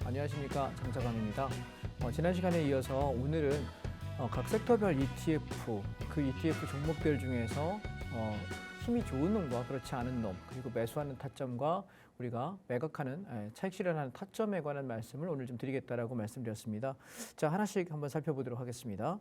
안녕하십니까, 장차관입니다. 지난 시간에 이어서 오늘은 각 섹터별 ETF, 그 ETF 종목들 중에서 힘이 좋은 놈과 그렇지 않은 놈, 그리고 매수하는 타점과 우리가 매각하는 차익 실현하는 타점에 관한 말씀을 오늘 좀 드리겠다라고 말씀드렸습니다. 자, 하나씩 한번 살펴보도록 하겠습니다.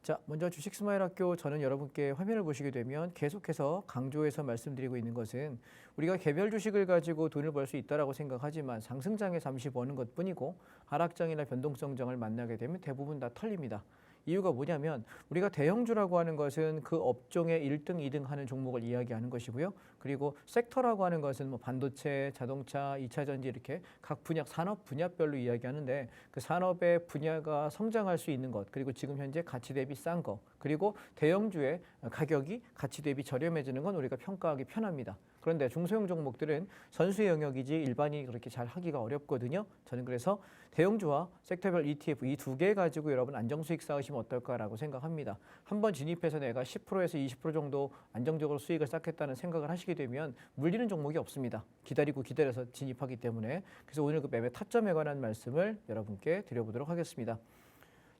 자, 먼저 주식 스마일 학교, 저는 여러분께 화면을 보시게 되면 계속해서 강조해서 말씀드리고 있는 것은 우리가 개별 주식을 가지고 돈을 벌 수 있다라고 생각하지만 상승장에 잠시 버는 것뿐이고 하락장이나 변동성장을 만나게 되면 대부분 다 털립니다. 이유가 뭐냐면 우리가 대형주라고 하는 것은 그 업종의 1등, 2등 하는 종목을 이야기하는 것이고요. 그리고 섹터라고 하는 것은 뭐 반도체, 자동차, 2차 전지 이렇게 각 분야, 산업 분야별로 이야기하는데 그 산업의 분야가 성장할 수 있는 것, 그리고 지금 현재 가치 대비 싼 거, 그리고 대형주의 가격이 가치 대비 저렴해지는 건 우리가 평가하기 편합니다. 그런데 중소형 종목들은 선수의 영역이지 일반인이 그렇게 잘 하기가 어렵거든요. 저는 그래서 대형주와 섹터별 ETF 이 두 개 가지고 여러분 안정수익 쌓으시면 어떨까라고 생각합니다. 한번 진입해서 내가 10%에서 20% 정도 안정적으로 수익을 쌓겠다는 생각을 하시게 되면 물리는 종목이 없습니다. 기다려서 진입하기 때문에. 그래서 오늘 그 매매 타점에 관한 말씀을 여러분께 드려보도록 하겠습니다.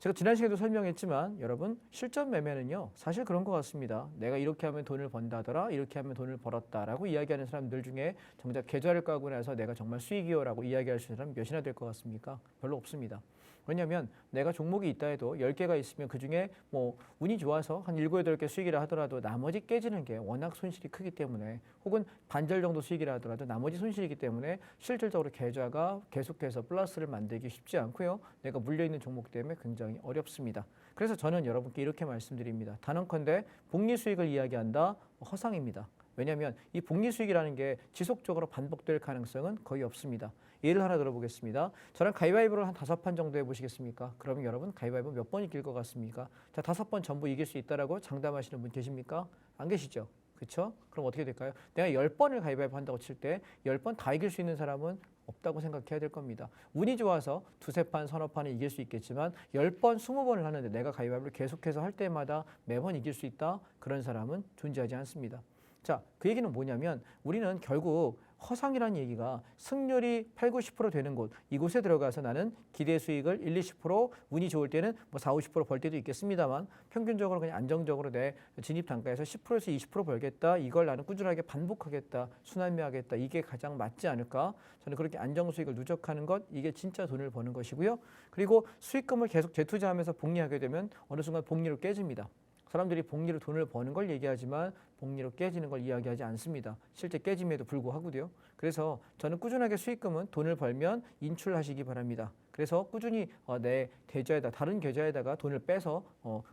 제가 지난 시간에도 설명했지만 여러분 실전 매매는요 사실 그런 것 같습니다. 내가 이렇게 하면 돈을 번다더라, 이렇게 하면 돈을 벌었다라고 이야기하는 사람들 중에 정작 계좌를 까고 나서 내가 정말 수익이요라고 이야기할 수 있는 사람 몇이나 될 것 같습니까? 별로 없습니다. 왜냐하면 내가 종목이 있다 해도 10개가 있으면 그중에 뭐 운이 좋아서 한 7, 8개 수익이라 하더라도 나머지 깨지는 게 워낙 손실이 크기 때문에, 혹은 반절 정도 수익이라 하더라도 나머지 손실이기 때문에 실질적으로 계좌가 계속해서 플러스를 만들기 쉽지 않고요. 내가 물려있는 종목 때문에 굉장히 어렵습니다. 그래서 저는 여러분께 이렇게 말씀드립니다. 단언컨대 복리 수익을 이야기한다? 허상입니다. 왜냐하면 이 복리 수익이라는 게 지속적으로 반복될 가능성은 거의 없습니다. 예를 하나 들어보겠습니다. 저랑 가위바위보를 한 5판 정도 해보시겠습니까? 그러면 여러분 가위바위보 몇 번 이길 것 같습니까? 자, 5번 전부 이길 수 있다라고 장담하시는 분 계십니까? 안 계시죠? 그렇죠? 그럼 어떻게 될까요? 내가 10번을 가위바위보 한다고 칠 때 10번 다 이길 수 있는 사람은 없다고 생각해야 될 겁니다. 운이 좋아서 2-3판, 서너 판을 이길 수 있겠지만 10번, 20번을 하는데 내가 가위바위보를 계속해서 할 때마다 매번 이길 수 있다? 그런 사람은 존재하지 않습니다. 자, 그 얘기는 뭐냐면 우리는 결국 허상이라는 얘기가 승률이 8, 90% 되는 곳, 이곳에 들어가서 나는 기대 수익을 1, 20%, 운이 좋을 때는 뭐 4, 50% 벌 때도 있겠습니다만 평균적으로 그냥 안정적으로 내 진입 단가에서 10%에서 20% 벌겠다. 이걸 나는 꾸준하게 반복하겠다. 순환매하겠다. 이게 가장 맞지 않을까? 저는 그렇게 안정 수익을 누적하는 것, 이게 진짜 돈을 버는 것이고요. 그리고 수익금을 계속 재투자하면서 복리하게 되면 어느 순간 복리로 깨집니다. 사람들이 복리로 돈을 버는 걸 얘기하지만 복리로 깨지는 걸 이야기하지 않습니다. 실제 깨짐에도 불구하고요. 그래서 저는 꾸준하게 수익금은 돈을 벌면 인출하시기 바랍니다. 그래서 꾸준히 내 계좌에다, 다른 계좌에다가 돈을 빼서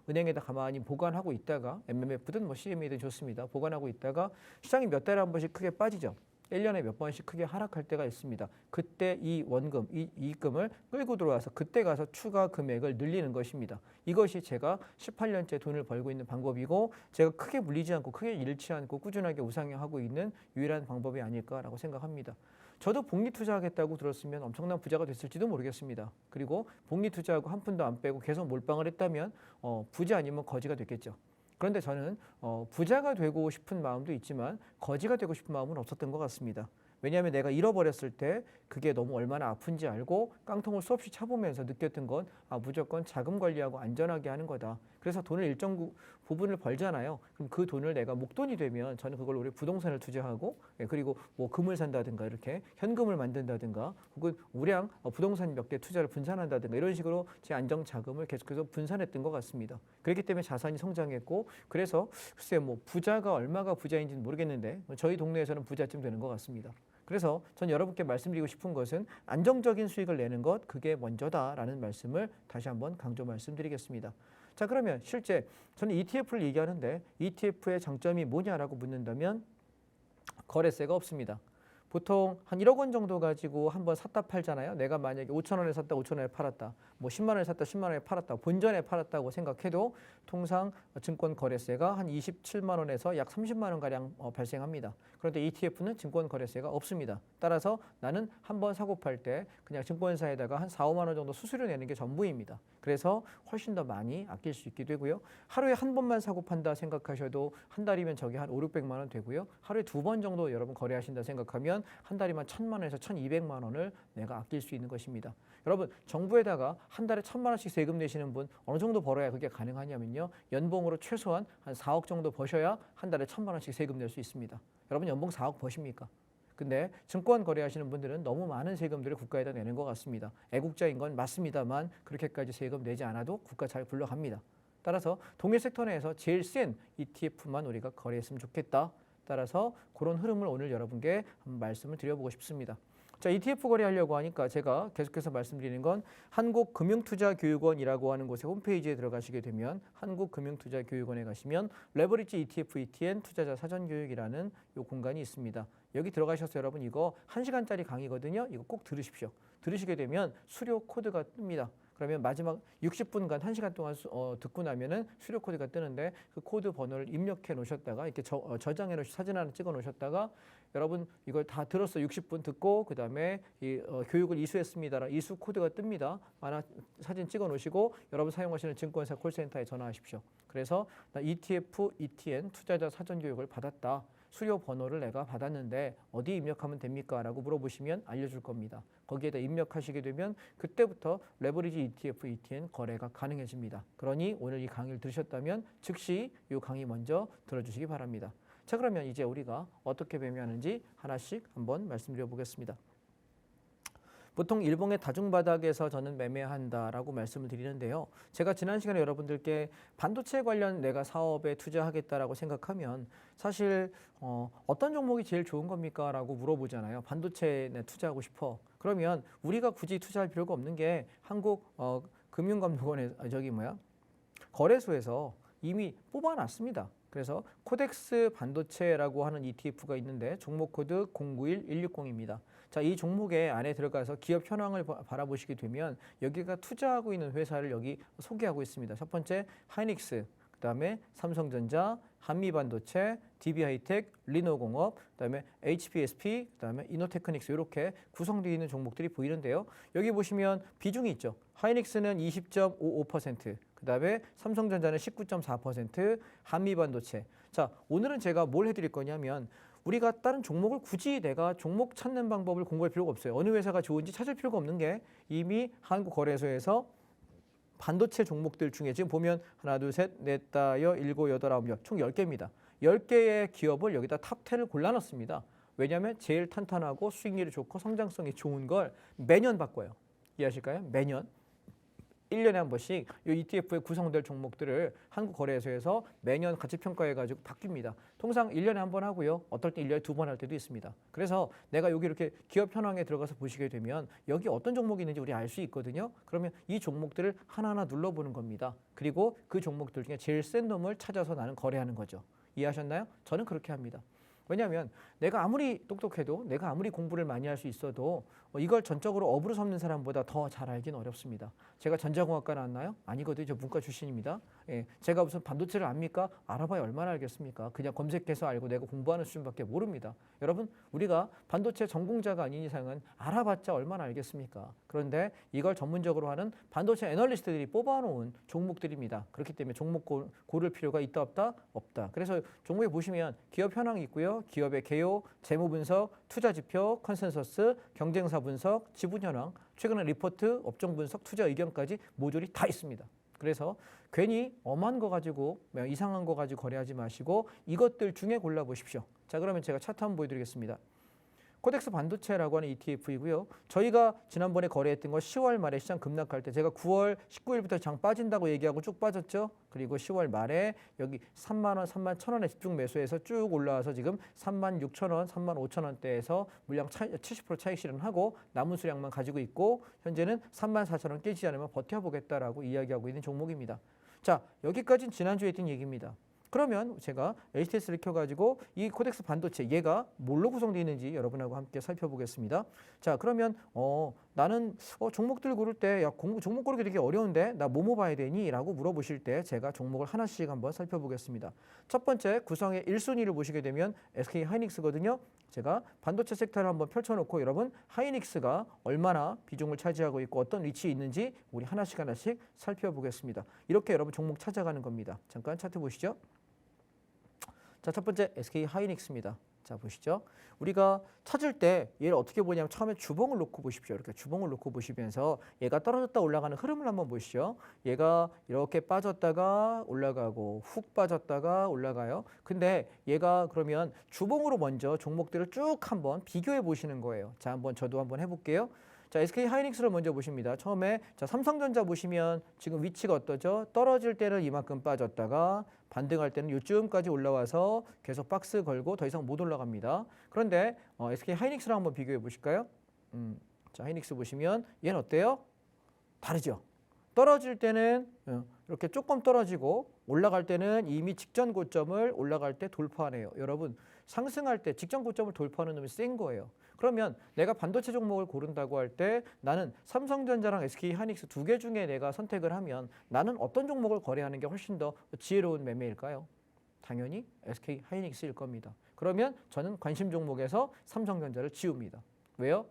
은행에다 가만히 보관하고 있다가 MMF든 뭐 CME든 좋습니다. 보관하고 있다가 시장이 몇 달에 한 번씩 크게 빠지죠. 1년에 몇 번씩 크게 하락할 때가 있습니다. 그때 이 원금, 이 이익금을 끌고 들어와서 그때 가서 추가 금액을 늘리는 것입니다. 이것이 제가 18년째 돈을 벌고 있는 방법이고 제가 크게 물리지 않고 크게 잃지 않고 꾸준하게 우상향하고 있는 유일한 방법이 아닐까라고 생각합니다. 저도 복리 투자하겠다고 들었으면 엄청난 부자가 됐을지도 모르겠습니다. 그리고 복리 투자하고 한 푼도 안 빼고 계속 몰빵을 했다면 부자 아니면 거지가 됐겠죠. 그런데 저는 부자가 되고 싶은 마음도 있지만 거지가 되고 싶은 마음은 없었던 것 같습니다. 왜냐하면 내가 잃어버렸을 때 그게 너무 얼마나 아픈지 알고 깡통을 수없이 차보면서 느꼈던 건 무조건 자금 관리하고 안전하게 하는 거다. 그래서 돈을 일정 부분을 벌잖아요. 그럼 그 돈을 내가 목돈이 되면 저는 그걸 우리 부동산을 투자하고 그리고 뭐 금을 산다든가 이렇게 현금을 만든다든가 혹은 우량 부동산 몇 개 투자를 분산한다든가 이런 식으로 제 안정 자금을 계속해서 분산했던 것 같습니다. 그렇기 때문에 자산이 성장했고 그래서 글쎄 뭐 부자가 얼마가 부자인지는 모르겠는데 저희 동네에서는 부자쯤 되는 것 같습니다. 그래서 전 여러분께 말씀드리고 싶은 것은 안정적인 수익을 내는 것, 그게 먼저다라는 말씀을 다시 한번 강조 말씀드리겠습니다. 자, 그러면 실제 저는 ETF를 얘기하는데 ETF의 장점이 뭐냐라고 묻는다면 거래세가 없습니다. 보통 한 1억 원 정도 가지고 한번 샀다 팔잖아요. 내가 만약에 5천 원에 샀다 5천 원에 팔았다. 뭐 10만 원에 샀다 10만 원에 팔았다. 본전에 팔았다고 생각해도 통상 증권 거래세가 한 27만 원에서 약 30만 원 가량 발생합니다. 그런데 ETF는 증권 거래세가 없습니다. 따라서 나는 한번 사고 팔 때 그냥 증권사에다가 한 4, 5만 원 정도 수수료 내는 게 전부입니다. 그래서 훨씬 더 많이 아낄 수 있게 되고요. 하루에 한 번만 사고 판다 생각하셔도 한 달이면 저게 한 5, 600만 원 되고요. 하루에 2번 정도 여러분 거래하신다 생각하면 그러면 한 달이면 1,000만 원에서 1,200만 원을 내가 아낄 수 있는 것입니다. 여러분 정부에다가 한 달에 1,000만 원씩 세금 내시는 분 어느 정도 벌어야 그게 가능하냐면요. 연봉으로 최소한 한 4억 정도 버셔야 한 달에 1,000만 원씩 세금 낼 수 있습니다. 여러분 연봉 4억 버십니까? 근데 증권 거래하시는 분들은 너무 많은 세금들을 국가에다 내는 것 같습니다. 애국자인 건 맞습니다만 그렇게까지 세금 내지 않아도 국가 잘 굴러갑니다. 따라서 동일 섹터 내에서 제일 센 ETF만 우리가 거래했으면 좋겠다. 따라서 그런 흐름을 오늘 여러분께 한번 말씀을 드려보고 싶습니다. 자, ETF 거래하려고 하니까 제가 계속해서 말씀드리는 건 한국금융투자교육원이라고 하는 곳에 홈페이지에 들어가시게 되면 한국금융투자교육원에 가시면 레버리지 ETF, ETN 투자자 사전교육이라는 요 공간이 있습니다. 여기 들어가셔서 여러분 이거 1시간짜리 강의거든요. 이거 꼭 들으십시오. 들으시게 되면 수료 코드가 뜹니다. 그러면 마지막 60분간 1시간 동안 듣고 나면은 수료 코드가 뜨는데 그 코드 번호를 입력해 놓으셨다가 이렇게 저장해 놓으시 사진 하나 찍어 놓으셨다가 여러분 이걸 다 들었어 60분 듣고 그다음에 교육을 이수했습니다. 이수 코드가 뜹니다. 하나 사진 찍어 놓으시고 여러분 사용하시는 증권사 콜센터에 전화하십시오. 그래서 나 ETF, ETN 투자자 사전 교육을 받았다. 수료 번호를 내가 받았는데 어디 입력하면 됩니까? 라고 물어보시면 알려줄 겁니다. 거기에다 입력하시게 되면 그때부터 레버리지 ETF, ETN 거래가 가능해집니다. 그러니 오늘 이 강의를 들으셨다면 즉시 이 강의 먼저 들어주시기 바랍니다. 자, 그러면 이제 우리가 어떻게 매매하는지 하나씩 한번 말씀드려 보겠습니다. 보통 일봉의 다중바닥에서 저는 매매한다라고 말씀을 드리는데요. 제가 지난 시간에 여러분들께 반도체 관련 내가 사업에 투자하겠다라고 생각하면 사실 어떤 종목이 제일 좋은 겁니까? 라고 물어보잖아요. 반도체에 투자하고 싶어. 그러면 우리가 굳이 투자할 필요가 없는 게 한국 금융감독원의 거래소에서 이미 뽑아놨습니다. 그래서 코덱스 반도체라고 하는 ETF가 있는데 종목 코드 091160입니다. 자, 이 종목에 안에 들어가서 기업 현황을 바라보시게 되면 여기가 투자하고 있는 회사를 여기 소개하고 있습니다. 첫 번째 하이닉스, 그다음에 삼성전자, 한미반도체, DB하이텍, 리노공업, 그다음에 HPSP, 그다음에 이노테크닉스 이렇게 구성되어 있는 종목들이 보이는데요. 여기 보시면 비중이 있죠. 하이닉스는 20.55%, 그다음에 삼성전자는 19.4%, 한미반도체. 자, 오늘은 제가 뭘 해드릴 거냐면 우리가 다른 종목을 굳이 내가 종목 찾는 방법을 공부할 필요가 없어요. 어느 회사가 좋은지 찾을 필요가 없는 게 이미 한국거래소에서 반도체 종목들 중에 지금 보면 하나, 둘, 셋, 넷, 다여, 일곱, 여덟, 아홉, 총 10개입니다. 10개의 기업을 여기다 탑 10을 골라놨습니다. 왜냐하면 제일 탄탄하고 수익률이 좋고 성장성이 좋은 걸 매년 바꿔요. 이해하실까요? 매년. 1년에 한 번씩 이 ETF에 구성될 종목들을 한국거래소에서 매년 가치 평가해가지고 바뀝니다. 통상 1년에 한 번 하고요. 어떨 때 1년에 2번 할 때도 있습니다. 그래서 내가 여기 이렇게 기업 현황에 들어가서 보시게 되면 여기 어떤 종목이 있는지 우리 알 수 있거든요. 그러면 이 종목들을 하나하나 눌러보는 겁니다. 그리고 그 종목들 중에 제일 센 놈을 찾아서 나는 거래하는 거죠. 이해하셨나요? 저는 그렇게 합니다. 왜냐하면 내가 아무리 똑똑해도 내가 아무리 공부를 많이 할 수 있어도 이걸 전적으로 업으로 삼는 사람보다 더 잘 알기는 어렵습니다. 제가 전자공학과 나왔나요? 아니거든요. 저 문과 출신입니다. 예, 제가 무슨 반도체를 압니까? 알아봐야 얼마나 알겠습니까? 그냥 검색해서 알고 내가 공부하는 수준밖에 모릅니다. 여러분 우리가 반도체 전공자가 아닌 이상은 알아봤자 얼마나 알겠습니까? 그런데 이걸 전문적으로 하는 반도체 애널리스트들이 뽑아놓은 종목들입니다. 그렇기 때문에 종목 고를 필요가 있다 없다? 없다. 그래서 종목에 보시면 기업 현황이 있고요. 기업의 개요, 재무 분석, 투자 지표, 컨센서스, 경쟁사 분석, 지분 현황, 최근의 리포트, 업종 분석, 투자 의견까지 모듈이 다 있습니다. 그래서 괜히 엄한 거 가지고 이상한 거 가지고 거래하지 마시고 이것들 중에 골라보십시오. 자, 그러면 제가 차트 한번 보여드리겠습니다. 코덱스 반도체라고 하는 ETF이고요. 저희가 지난번에 거래했던 거 10월 말에 시장 급락할 때 제가 9월 19일부터 장 빠진다고 얘기하고 쭉 빠졌죠. 그리고 10월 말에 여기 3만 원, 3만 1,000원에 집중 매수해서 쭉 올라와서 지금 3만 6천 원, 3만 5천 원대에서 물량 70% 차익 실현하고 남은 수량만 가지고 있고 현재는 3만 4천 원 깨지지 않으면 버텨보겠다라고 이야기하고 있는 종목입니다. 자, 여기까지는 지난주에 했던 얘기입니다. 그러면 제가 HTS를 켜가지고 이 코덱스 반도체 얘가 뭘로 구성되어 있는지 여러분하고 함께 살펴보겠습니다. 자, 그러면 나는 종목들 고를 때 야, 종목 고르기 되게 어려운데 나 뭐뭐 봐야 되니? 라고 물어보실 때 제가 종목을 하나씩 한번 살펴보겠습니다. 첫 번째 구성의 1순위를 보시게 되면 SK 하이닉스거든요. 제가 반도체 섹터를 한번 펼쳐놓고 여러분 하이닉스가 얼마나 비중을 차지하고 있고 어떤 위치에 있는지 우리 하나씩 살펴보겠습니다. 이렇게 여러분 종목 찾아가는 겁니다. 잠깐 차트 보시죠. 자, 첫 번째 SK 하이닉스입니다. 자, 보시죠. 우리가 찾을 때 얘를 어떻게 보냐면 처음에 주봉을 놓고 보십시오. 이렇게 주봉을 놓고 보시면서 얘가 떨어졌다 올라가는 흐름을 한번 보시죠. 얘가 이렇게 빠졌다가 올라가고 훅 빠졌다가 올라가요. 근데 얘가 그러면 주봉으로 먼저 종목들을 쭉 한번 비교해 보시는 거예요. 자, 한번 저도 한번 해볼게요. 자, SK 하이닉스를 먼저 보십니다. 처음에 자, 삼성전자 보시면 지금 위치가 어떠죠? 떨어질 때는 이만큼 빠졌다가 반등할 때는 요쯤까지 올라와서 계속 박스 걸고 더 이상 못 올라갑니다. 그런데 SK 하이닉스랑 한번 비교해 보실까요? 자, 하이닉스 보시면 얘는 어때요? 다르죠? 떨어질 때는 이렇게 조금 떨어지고 올라갈 때는 이미 직전 고점을 올라갈 때 돌파하네요. 여러분, 상승할 때 직전 고점을 돌파하는 놈이 센 거예요. 그러면 내가 반도체 종목을 고른다고 할 때 나는 삼성전자랑 SK 하이닉스 두 개 중에 내가 선택을 하면 나는 어떤 종목을 거래하는 게 훨씬 더 지혜로운 매매일까요? 당연히 SK 하이닉스일 겁니다. 그러면 저는 관심 종목에서 삼성전자를 지웁니다. 왜요?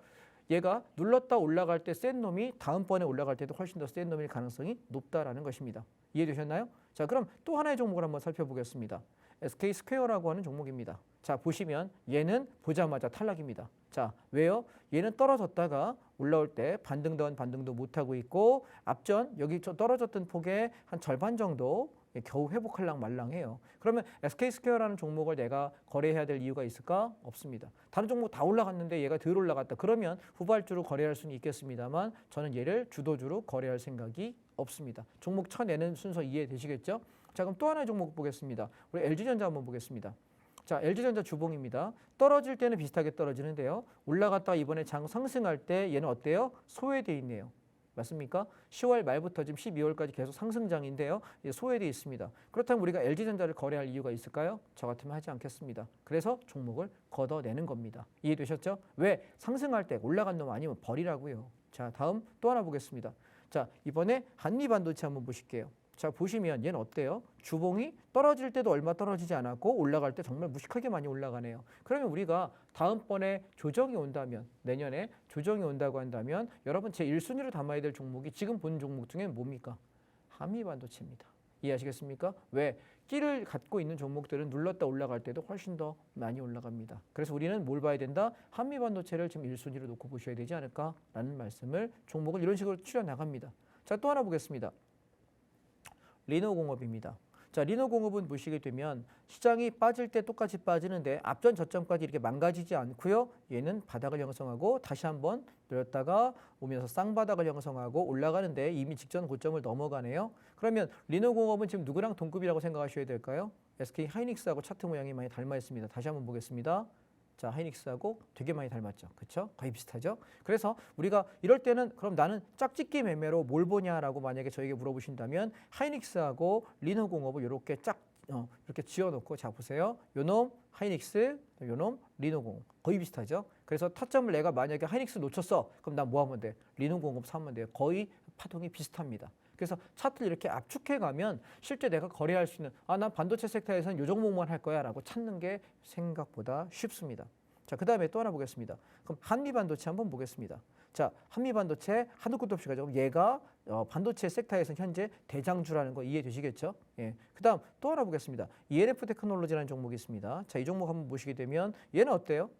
얘가 눌렀다 올라갈 때 센 놈이 다음번에 올라갈 때도 훨씬 더 센 놈일 가능성이 높다라는 것입니다. 이해되셨나요? 자, 그럼 또 하나의 종목을 한번 살펴보겠습니다. SK 스퀘어라고 하는 종목입니다. 자, 보시면 얘는 보자마자 탈락입니다. 자, 왜요? 얘는 떨어졌다가 올라올 때 반등도 못하고 있고 앞전 여기 떨어졌던 폭의 한 절반 정도 겨우 회복할랑 말랑해요. 그러면 SK스퀘어라는 종목을 내가 거래해야 될 이유가 있을까? 없습니다. 다른 종목 다 올라갔는데 얘가 덜 올라갔다. 그러면 후발주로 거래할 수는 있겠습니다만 저는 얘를 주도주로 거래할 생각이 없습니다. 종목 쳐내는 순서 이해되시겠죠? 자, 그럼 또 하나의 종목 보겠습니다. 우리 LG전자 한번 보겠습니다. 자, LG전자 주봉입니다. 떨어질 때는 비슷하게 떨어지는데요. 올라갔다가 이번에 장 상승할 때 얘는 어때요? 소외되어 있네요. 맞습니까? 10월 말부터 지금 12월까지 계속 상승장인데요. 소외되어 있습니다. 그렇다면 우리가 LG전자를 거래할 이유가 있을까요? 저 같으면 하지 않겠습니다. 그래서 종목을 걷어내는 겁니다. 이해되셨죠? 왜? 상승할 때 올라간 놈 아니면 버리라고요. 자, 다음 또 하나 보겠습니다. 자, 이번에 한미반도체 한번 보실게요. 자, 보시면 얘는 어때요? 주봉이 떨어질 때도 얼마 떨어지지 않았고 올라갈 때 정말 무식하게 많이 올라가네요. 그러면 우리가 다음번에 조정이 온다면 내년에 조정이 온다고 한다면 여러분 제 1순위로 담아야 될 종목이 지금 본 종목 중에 뭡니까? 한미반도체입니다. 이해하시겠습니까? 왜? 끼를 갖고 있는 종목들은 눌렀다 올라갈 때도 훨씬 더 많이 올라갑니다. 그래서 우리는 뭘 봐야 된다? 한미반도체를 지금 1순위로 놓고 보셔야 되지 않을까라는 말씀을 종목을 이런 식으로 추려 나갑니다. 자, 또 하나 보겠습니다. 리노공업입니다. 자, 리노공업은 보시게 되면 시장이 빠질 때 똑같이 빠지는데 앞전 저점까지 이렇게 망가지지 않고요. 얘는 바닥을 형성하고 다시 한번 내렸다가 오면서 쌍바닥을 형성하고 올라가는데 이미 직전 고점을 넘어가네요. 그러면 리노공업은 지금 누구랑 동급이라고 생각하셔야 될까요? SK 하이닉스하고 차트 모양이 많이 닮아 있습니다. 다시 한번 보겠습니다. 자, 하이닉스하고 되게 많이 닮았죠. 그렇죠? 거의 비슷하죠? 그래서 우리가 이럴 때는 그럼 나는 짝짓기 매매로 뭘 보냐라고 만약에 저에게 물어보신다면 하이닉스하고 리노공업을 이렇게 이렇게 지어놓고 자 보세요. 요놈 하이닉스, 요놈 리노공업 거의 비슷하죠? 그래서 타점을 내가 만약에 하이닉스 놓쳤어. 그럼 난 뭐 하면 돼? 리노공업 사면 돼요. 거의 파동이 비슷합니다. 그래서 차트를 이렇게 압축해 가면 실제 내가 거래할 수 있는 난 반도체 섹터에서는 요 종목만 할 거야 라고 찾는 게 생각보다 쉽습니다. 자, 그 다음에 또 하나 보겠습니다. 그럼 한미반도체 한번 보겠습니다. 자, 한미반도체 한도 끝도 없이 가지고 얘가 반도체 섹터에서는 현재 대장주라는 거 이해되시겠죠? 예. 그 다음 또 하나 보겠습니다. ENF 테크놀로지라는 종목이 있습니다. 자, 이 종목 한번 보시게 되면 얘는 어때요?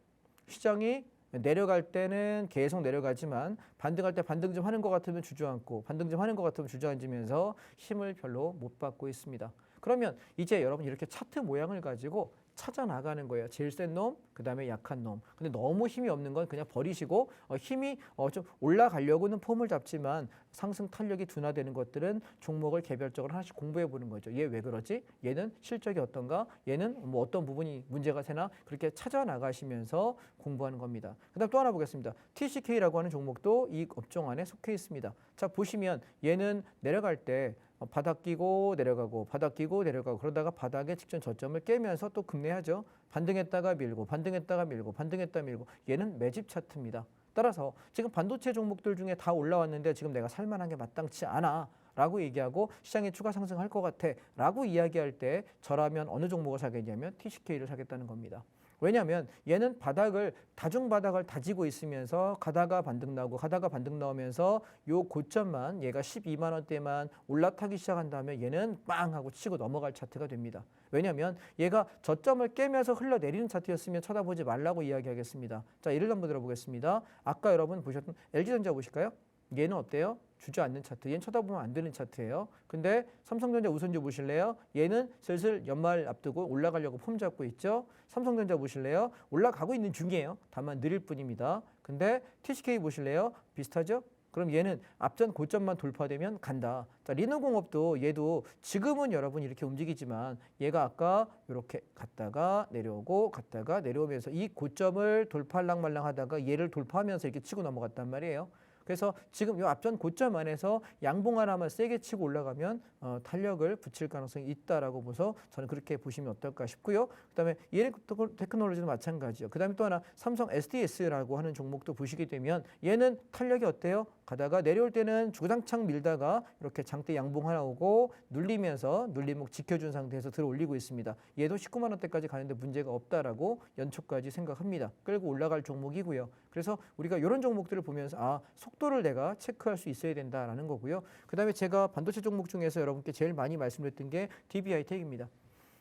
시장이 내려갈 때는 계속 내려가지만 반등할 때 반등 좀 하는 것 같으면 주저앉고 반등 좀 하는 것 같으면 주저앉으면서 힘을 별로 못 받고 있습니다. 그러면 이제 여러분 이렇게 차트 모양을 가지고 찾아 나가는 거예요. 제일 센 놈, 그 다음에 약한 놈. 근데 너무 힘이 없는 건 그냥 버리시고 힘이 좀 올라가려고는 폼을 잡지만 상승 탄력이 둔화되는 것들은 종목을 개별적으로 하나씩 공부해 보는 거죠. 얘 왜 그러지? 얘는 실적이 어떤가? 얘는 뭐 어떤 부분이 문제가 되나? 그렇게 찾아 나가시면서 공부하는 겁니다. 그 다음 또 하나 보겠습니다. TCK라고 하는 종목도 이 업종 안에 속해 있습니다. 자, 보시면 얘는 내려갈 때 바닥 끼고 내려가고 바닥 끼고 내려가고 그러다가 바닥의 직전 저점을 깨면서 또 급내하죠. 반등했다가 밀고 반등했다가 밀고 반등했다가 밀고 얘는 매집 차트입니다. 따라서 지금 반도체 종목들 중에 다 올라왔는데 지금 내가 살만한 게 마땅치 않아 라고 얘기하고 시장에 추가 상승할 것 같아 라고 이야기할 때 저라면 어느 종목을 사겠냐면 TCK를 사겠다는 겁니다. 왜냐하면 얘는 바닥을 다중 바닥을 다지고 있으면서 가다가 반등 나오고 가다가 반등 나오면서 요 고점만 얘가 12만 원대만 올라타기 시작한다면 얘는 빵 하고 치고 넘어갈 차트가 됩니다. 왜냐하면 얘가 저점을 깨면서 흘러내리는 차트였으면 쳐다보지 말라고 이야기하겠습니다. 자, 예를 한번 들어보겠습니다. 아까 여러분 보셨던 LG전자 보실까요? 얘는 어때요? 주저앉는 차트. 얘는 쳐다보면 안 되는 차트예요. 근데 삼성전자 우선주 보실래요? 얘는 슬슬 연말 앞두고 올라가려고 폼 잡고 있죠. 삼성전자 보실래요? 올라가고 있는 중이에요. 다만 느릴 뿐입니다. 근데 TCK 보실래요? 비슷하죠? 그럼 얘는 앞전 고점만 돌파되면 간다. 자, 리노공업도 얘도 지금은 여러분 이렇게 움직이지만 얘가 아까 이렇게 갔다가 내려오고 갔다가 내려오면서 이 고점을 돌파할랑 말랑 하다가 얘를 돌파하면서 이렇게 치고 넘어갔단 말이에요. 그래서 지금 이 앞전 고점 안에서 양봉 하나만 세게 치고 올라가면 탄력을 붙일 가능성이 있다라고 보서 저는 그렇게 보시면 어떨까 싶고요. 그다음에 ENA 테크놀로지도 마찬가지요. 그다음에 또 하나 삼성 SDS라고 하는 종목도 보시게 되면 얘는 탄력이 어때요? 가다가 내려올 때는 주장창 밀다가 이렇게 장대 양봉 하나 오고 눌리면서 눌림목 지켜준 상태에서 들어 올리고 있습니다. 얘도 19만 원대까지 가는데 문제가 없다라고 연초까지 생각합니다. 끌고 올라갈 종목이고요. 그래서 우리가 이런 종목들을 보면서 속도를 내가 체크할 수 있어야 된다라는 거고요. 그다음에 제가 반도체 종목 중에서 여러분께 제일 많이 말씀드렸던 게 DB하이텍입니다.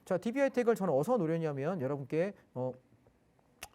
자, DB하이텍을 저는 어디서 노렸냐면 여러분께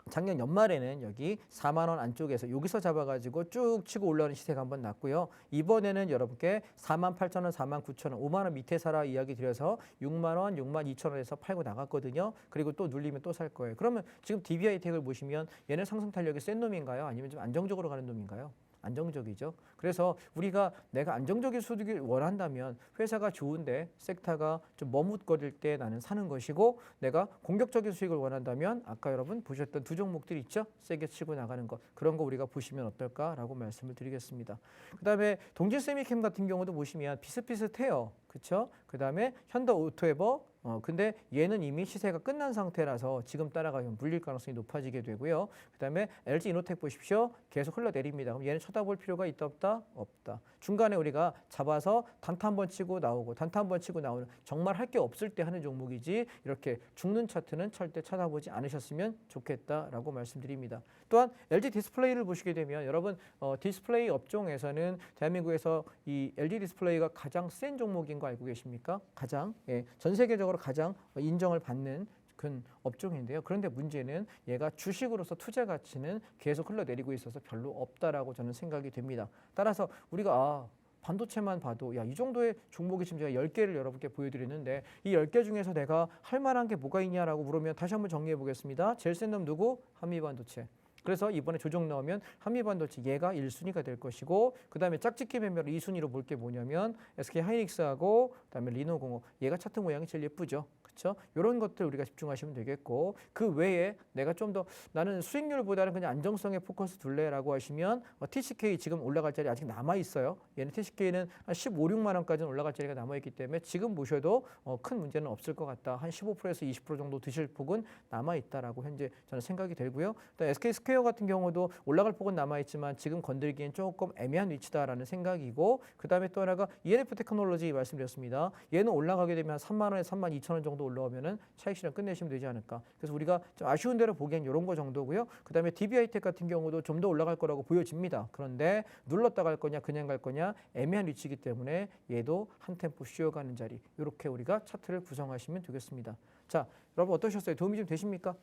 작년 연말에는 여기 4만 원 안쪽에서 여기서 잡아가지고 쭉 치고 올라오는 시세가 한번 났고요. 이번에는 여러분께 4만 8천 원, 4만 9천 원, 5만 원 밑에 사라 이야기 드려서 6만 원, 6만 2천 원에서 팔고 나갔거든요. 그리고 또 눌리면 또 살 거예요. 그러면 지금 DB하이텍을 보시면 얘는 상승 탄력이 센 놈인가요? 아니면 좀 안정적으로 가는 놈인가요? 안정적이죠. 그래서 우리가 내가 안정적인 수익을 원한다면 회사가 좋은데 섹터가 좀 머뭇거릴 때 나는 사는 것이고, 내가 공격적인 수익을 원한다면 아까 여러분 보셨던 두 종목들이 있죠. 세게 치고 나가는 것, 그런 거 우리가 보시면 어떨까라고 말씀을 드리겠습니다. 그다음에 동진세미캠 같은 경우도 보시면 비슷비슷해요. 그렇죠? 그다음에 현대오토에버 근데 얘는 이미 시세가 끝난 상태라서 지금 따라가면 물릴 가능성이 높아지게 되고요. 그다음에 LG이노텍 보십시오. 계속 흘러내립니다. 그럼 얘는 쳐다볼 필요가 있다 없다? 없다. 중간에 우리가 잡아서 단타 한번 치고 나오고 단타 한번 치고 나오는, 정말 할 게 없을 때 하는 종목이지 이렇게 죽는 차트는 절대 쳐다보지 않으셨으면 좋겠다라고 말씀드립니다. 또한 LG 디스플레이를 보시게 되면 여러분 디스플레이 업종에서는 대한민국에서 이 LG 디스플레이가 가장 센 종목인 거 알고 계십니까? 가장 전 세계적으로 가장 인정을 받는 큰 업종인데요. 그런데 문제는 얘가 주식으로서 투자 가치는 계속 흘러내리고 있어서 별로 없다라고 저는 생각이 됩니다. 따라서 우리가 반도체만 봐도 이 정도의 종목이 지금 제가 10개를 여러분께 보여드렸는데 이 10개 중에서 내가 할 만한 게 뭐가 있냐라고 물으면 다시 한번 정리해 보겠습니다. 제일 센 놈 누구? 한미반도체. 그래서 이번에 조정 나오면 한미반도체 얘가 1순위가 될 것이고, 그다음에 짝짓기 매매로 2순위로 볼 게 뭐냐면 SK하이닉스하고 그다음에 리노공업, 얘가 차트 모양이 제일 예쁘죠. 그렇죠? 이런 것들 우리가 집중하시면 되겠고, 그 외에 내가 좀 더 나는 수익률보다는 그냥 안정성에 포커스 둘래라고 하시면 TCK 지금 올라갈 자리 아직 남아 있어요. 얘는 TCK는 한 15, 6만 원까지는 올라갈 자리가 남아 있기 때문에 지금 보셔도 큰 문제는 없을 것 같다. 한 15%에서 20% 정도 드실 폭은 남아 있다라고 현재 저는 생각이 들고요. 또 SK스퀘어 같은 경우도 올라갈 폭은 남아 있지만 지금 건들기엔 조금 애매한 위치다라는 생각이고, 그다음에 또 하나가 ENF 테크놀로지 말씀드렸습니다. 얘는 올라가게 되면 3만 원에 3만 2천 원 정도 올라오면은 차익 실현 끝내시면 되지 않을까. 그래서 우리가 좀 아쉬운 대로 보기엔 이런 거 정도고요. 그다음에 DB하이텍 같은 경우도 좀 더 올라갈 거라고 보여집니다. 그런데 눌렀다 갈 거냐 그냥 갈 거냐 애매한 위치이기 때문에 얘도 한 템포 쉬어가는 자리, 이렇게 우리가 차트를 구성하시면 되겠습니다. 자, 여러분 어떠셨어요? 도움이 좀 되십니까?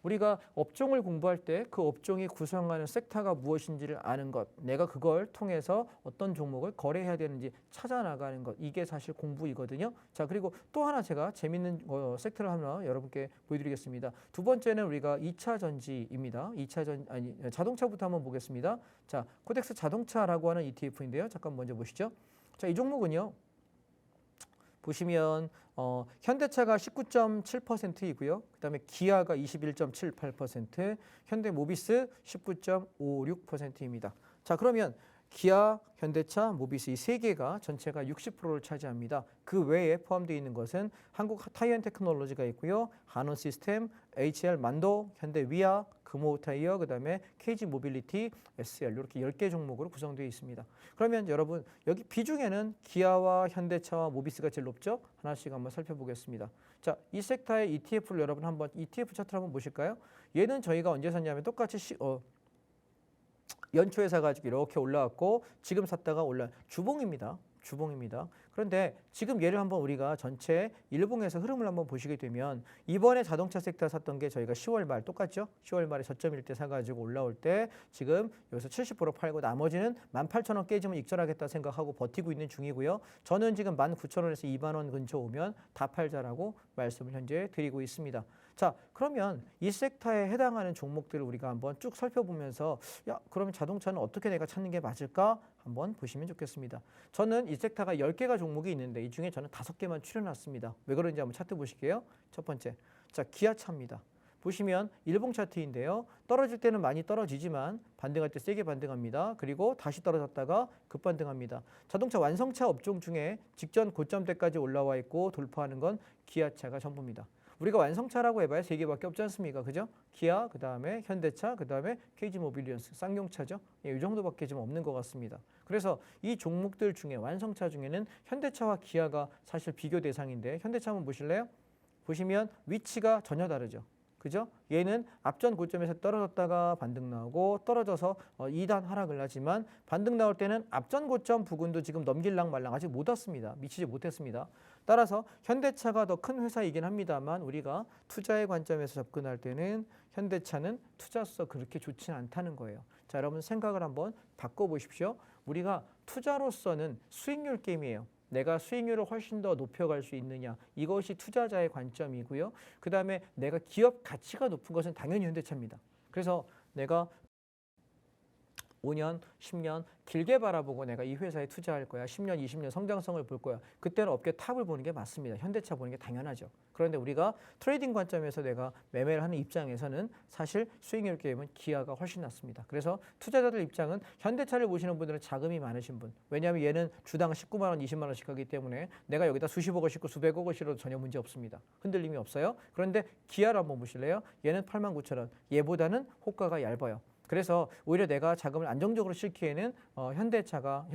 우리가 업종을 공부할 때 그 업종이 구성하는 섹터가 무엇인지를 아는 것, 내가 그걸 통해서 어떤 종목을 거래해야 되는지 찾아 나가는 것, 이게 사실 공부이거든요. 자, 그리고 또 하나 제가 재밌는 섹터를 하나 여러분께 보여드리겠습니다. 두 번째는 우리가 2차 전지입니다. 자동차부터 한번 보겠습니다. 자, 코덱스 자동차라고 하는 ETF인데요. 잠깐 먼저 보시죠. 자, 이 종목은요. 보시면 현대차가 19.7%이고요. 그다음에 기아가 21.78%, 현대모비스 19.56%입니다. 자, 그러면 기아, 현대차, 모비스 이 세 개가 전체가 60%를 차지합니다. 그 외에 포함되어 있는 것은 한국 타이언테크놀로지가 있고요. 한원시스템, HL만도, 현대위아, 금호타이어, 그다음에 KG모빌리티, SL 이렇게 10개 종목으로 구성되어 있습니다. 그러면 여러분 여기 비중에는 기아와 현대차와 모비스가 제일 높죠? 하나씩 한번 살펴보겠습니다. 자, 이 섹터의 ETF를 여러분 한번 ETF 차트를 한번 보실까요? 얘는 저희가 언제 샀냐면 똑같이 연초에 사가지고 이렇게 올라왔고 지금 샀다가 주봉입니다. 주봉입니다. 그런데 지금 얘를 한번 우리가 전체 일봉에서 흐름을 한번 보시게 되면 이번에 자동차 섹터 샀던 게 저희가 10월 말 똑같죠? 10월 말에 저점일 때 사가지고 올라올 때 지금 여기서 70% 팔고 나머지는 18,000원 깨지면 익절하겠다 생각하고 버티고 있는 중이고요. 저는 지금 19,000원에서 2만 원 근처 오면 다 팔자라고 말씀을 현재 드리고 있습니다. 자, 그러면 이 섹터에 해당하는 종목들을 우리가 한번 쭉 살펴보면서 야, 그러면 자동차는 어떻게 내가 찾는 게 맞을까? 한번 보시면 좋겠습니다. 저는 이 섹터가 10개가 종목이 있는데 이 중에 저는 5개만 추려놨습니다. 왜 그런지 한번 차트 보실게요. 첫 번째, 자, 기아차입니다. 보시면 일봉 차트인데요. 떨어질 때는 많이 떨어지지만 반등할 때 세게 반등합니다. 그리고 다시 떨어졌다가 급반등합니다. 자동차 완성차 업종 중에 직전 고점대까지 올라와 있고 돌파하는 건 기아차가 전부입니다. 우리가 완성차라고 해봐야 3개밖에 없지 않습니까? 그죠? 기아, 그 다음에 현대차, 그 다음에 KG모빌리언스, 쌍용차죠. 이 정도밖에 좀 없는 것 같습니다. 그래서 이 종목들 중에 완성차 중에는 현대차와 기아가 사실 비교 대상인데 현대차 한번 보실래요? 보시면 위치가 전혀 다르죠. 그죠? 얘는 앞전 고점에서 떨어졌다가 반등 나오고 떨어져서 2단 하락을 하지만 반등 나올 때는 앞전 고점 부근도 지금 넘길랑 말랑 아직 못 왔습니다. 미치지 못했습니다. 따라서 현대차가 더 큰 회사이긴 합니다만 우리가 투자의 관점에서 접근할 때는 현대차는 투자로서 그렇게 좋지는 않다는 거예요. 자, 여러분 생각을 한번 바꿔보십시오. 우리가 투자로서는 수익률 게임이에요. 내가 수익률을 훨씬 더 높여갈 수 있느냐, 이것이 투자자의 관점이고요. 그 다음에 내가 기업 가치가 높은 것은 당연히 현대차입니다. 그래서 내가 5년, 10년 길게 바라보고 내가 이 회사에 투자할 거야. 10년, 20년 성장성을 볼 거야. 그때는 업계 탑을 보는 게 맞습니다. 현대차 보는 게 당연하죠. 그런데 우리가 트레이딩 관점에서 내가 매매를 하는 입장에서는 사실 수익률 게임은 기아가 훨씬 낫습니다. 그래서 투자자들 입장은 현대차를 보시는 분들은 자금이 많으신 분. 왜냐하면 얘는 주당 19만 원, 20만 원씩 하기 때문에 내가 여기다 수십억을 싣고 수백억을 실어도 전혀 문제 없습니다. 흔들림이 없어요. 그런데 기아를 한번 보실래요? 얘는 89,000원. 얘보다는 호가가 얇아요. 그래서 오히려 내가 자금을 안정적으로 싣기에는 현대가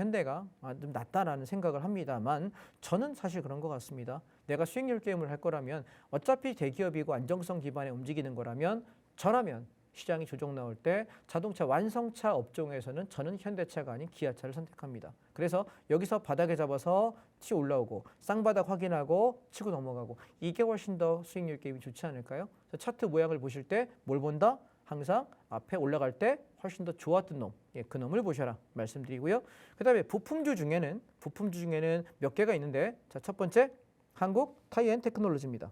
좀 낫다라는 생각을 합니다만 저는 사실 그런 것 같습니다. 내가 수익률 게임을 할 거라면 어차피 대기업이고 안정성 기반에 움직이는 거라면 저라면 시장이 조정 나올 때 자동차 완성차 업종에서는 저는 현대차가 아닌 기아차를 선택합니다. 그래서 여기서 바닥에 잡아서 치 올라오고 쌍바닥 확인하고 치고 넘어가고 이게 훨씬 더 수익률 게임이 좋지 않을까요? 차트 모양을 보실 때 뭘 본다? 항상 앞에 올라갈 때 훨씬 더 좋았던 놈, 그 놈을 보셔라 말씀드리고요. 그 다음에 부품주 중에는 몇 개가 있는데 자, 첫 번째 한국 타이앤테크놀로지입니다.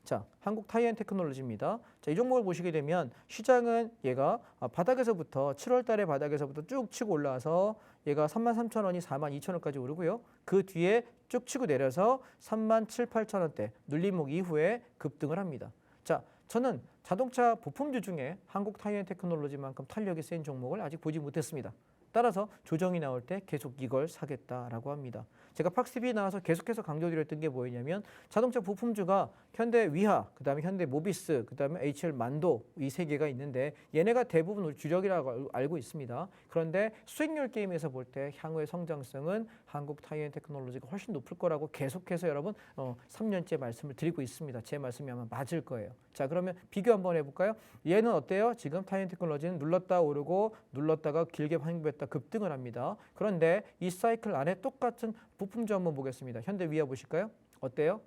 자, 한국 타이앤테크놀로지입니다. 자, 이 종목을 보시게 되면 시장은 얘가 바닥에서부터 7월 달에 바닥에서부터 쭉 치고 올라와서 얘가 33,000원이 42,000원까지 오르고요. 그 뒤에 쭉 치고 내려서 37,000~38,000원대 눌림목 이후에 급등을 합니다. 자, 저는 자동차 부품주 중에 한국 타이앤테크놀로지만큼 탄력이 센 종목을 아직 보지 못했습니다. 따라서 조정이 나올 때 계속 이걸 사겠다라고 합니다. 제가 팍스비 나와서 계속해서 강조드렸던 게 뭐였냐면 자동차 부품주가 현대 위하, 그 다음에 현대 모비스, 그 다음에 HL 만도 이 세 개가 있는데 얘네가 대부분 우리 주력이라고 알고 있습니다. 그런데 수익률 게임에서 볼 때 향후의 성장성은 한국 타이앤테크놀로지가 훨씬 높을 거라고 계속해서 여러분 3년째 말씀을 드리고 있습니다. 제 말씀이 아마 맞을 거예요. 자, 그러면 비교 한번 해볼까요? 얘는 어때요? 지금 타이앤테크놀로지는 눌렀다 오르고 눌렀다가 길게 반등했다 급등을 합니다. 그런데 이 사이클 안에 똑같은 부품주 한번 보겠습니다. 현대 위아 보실까요? 어때요?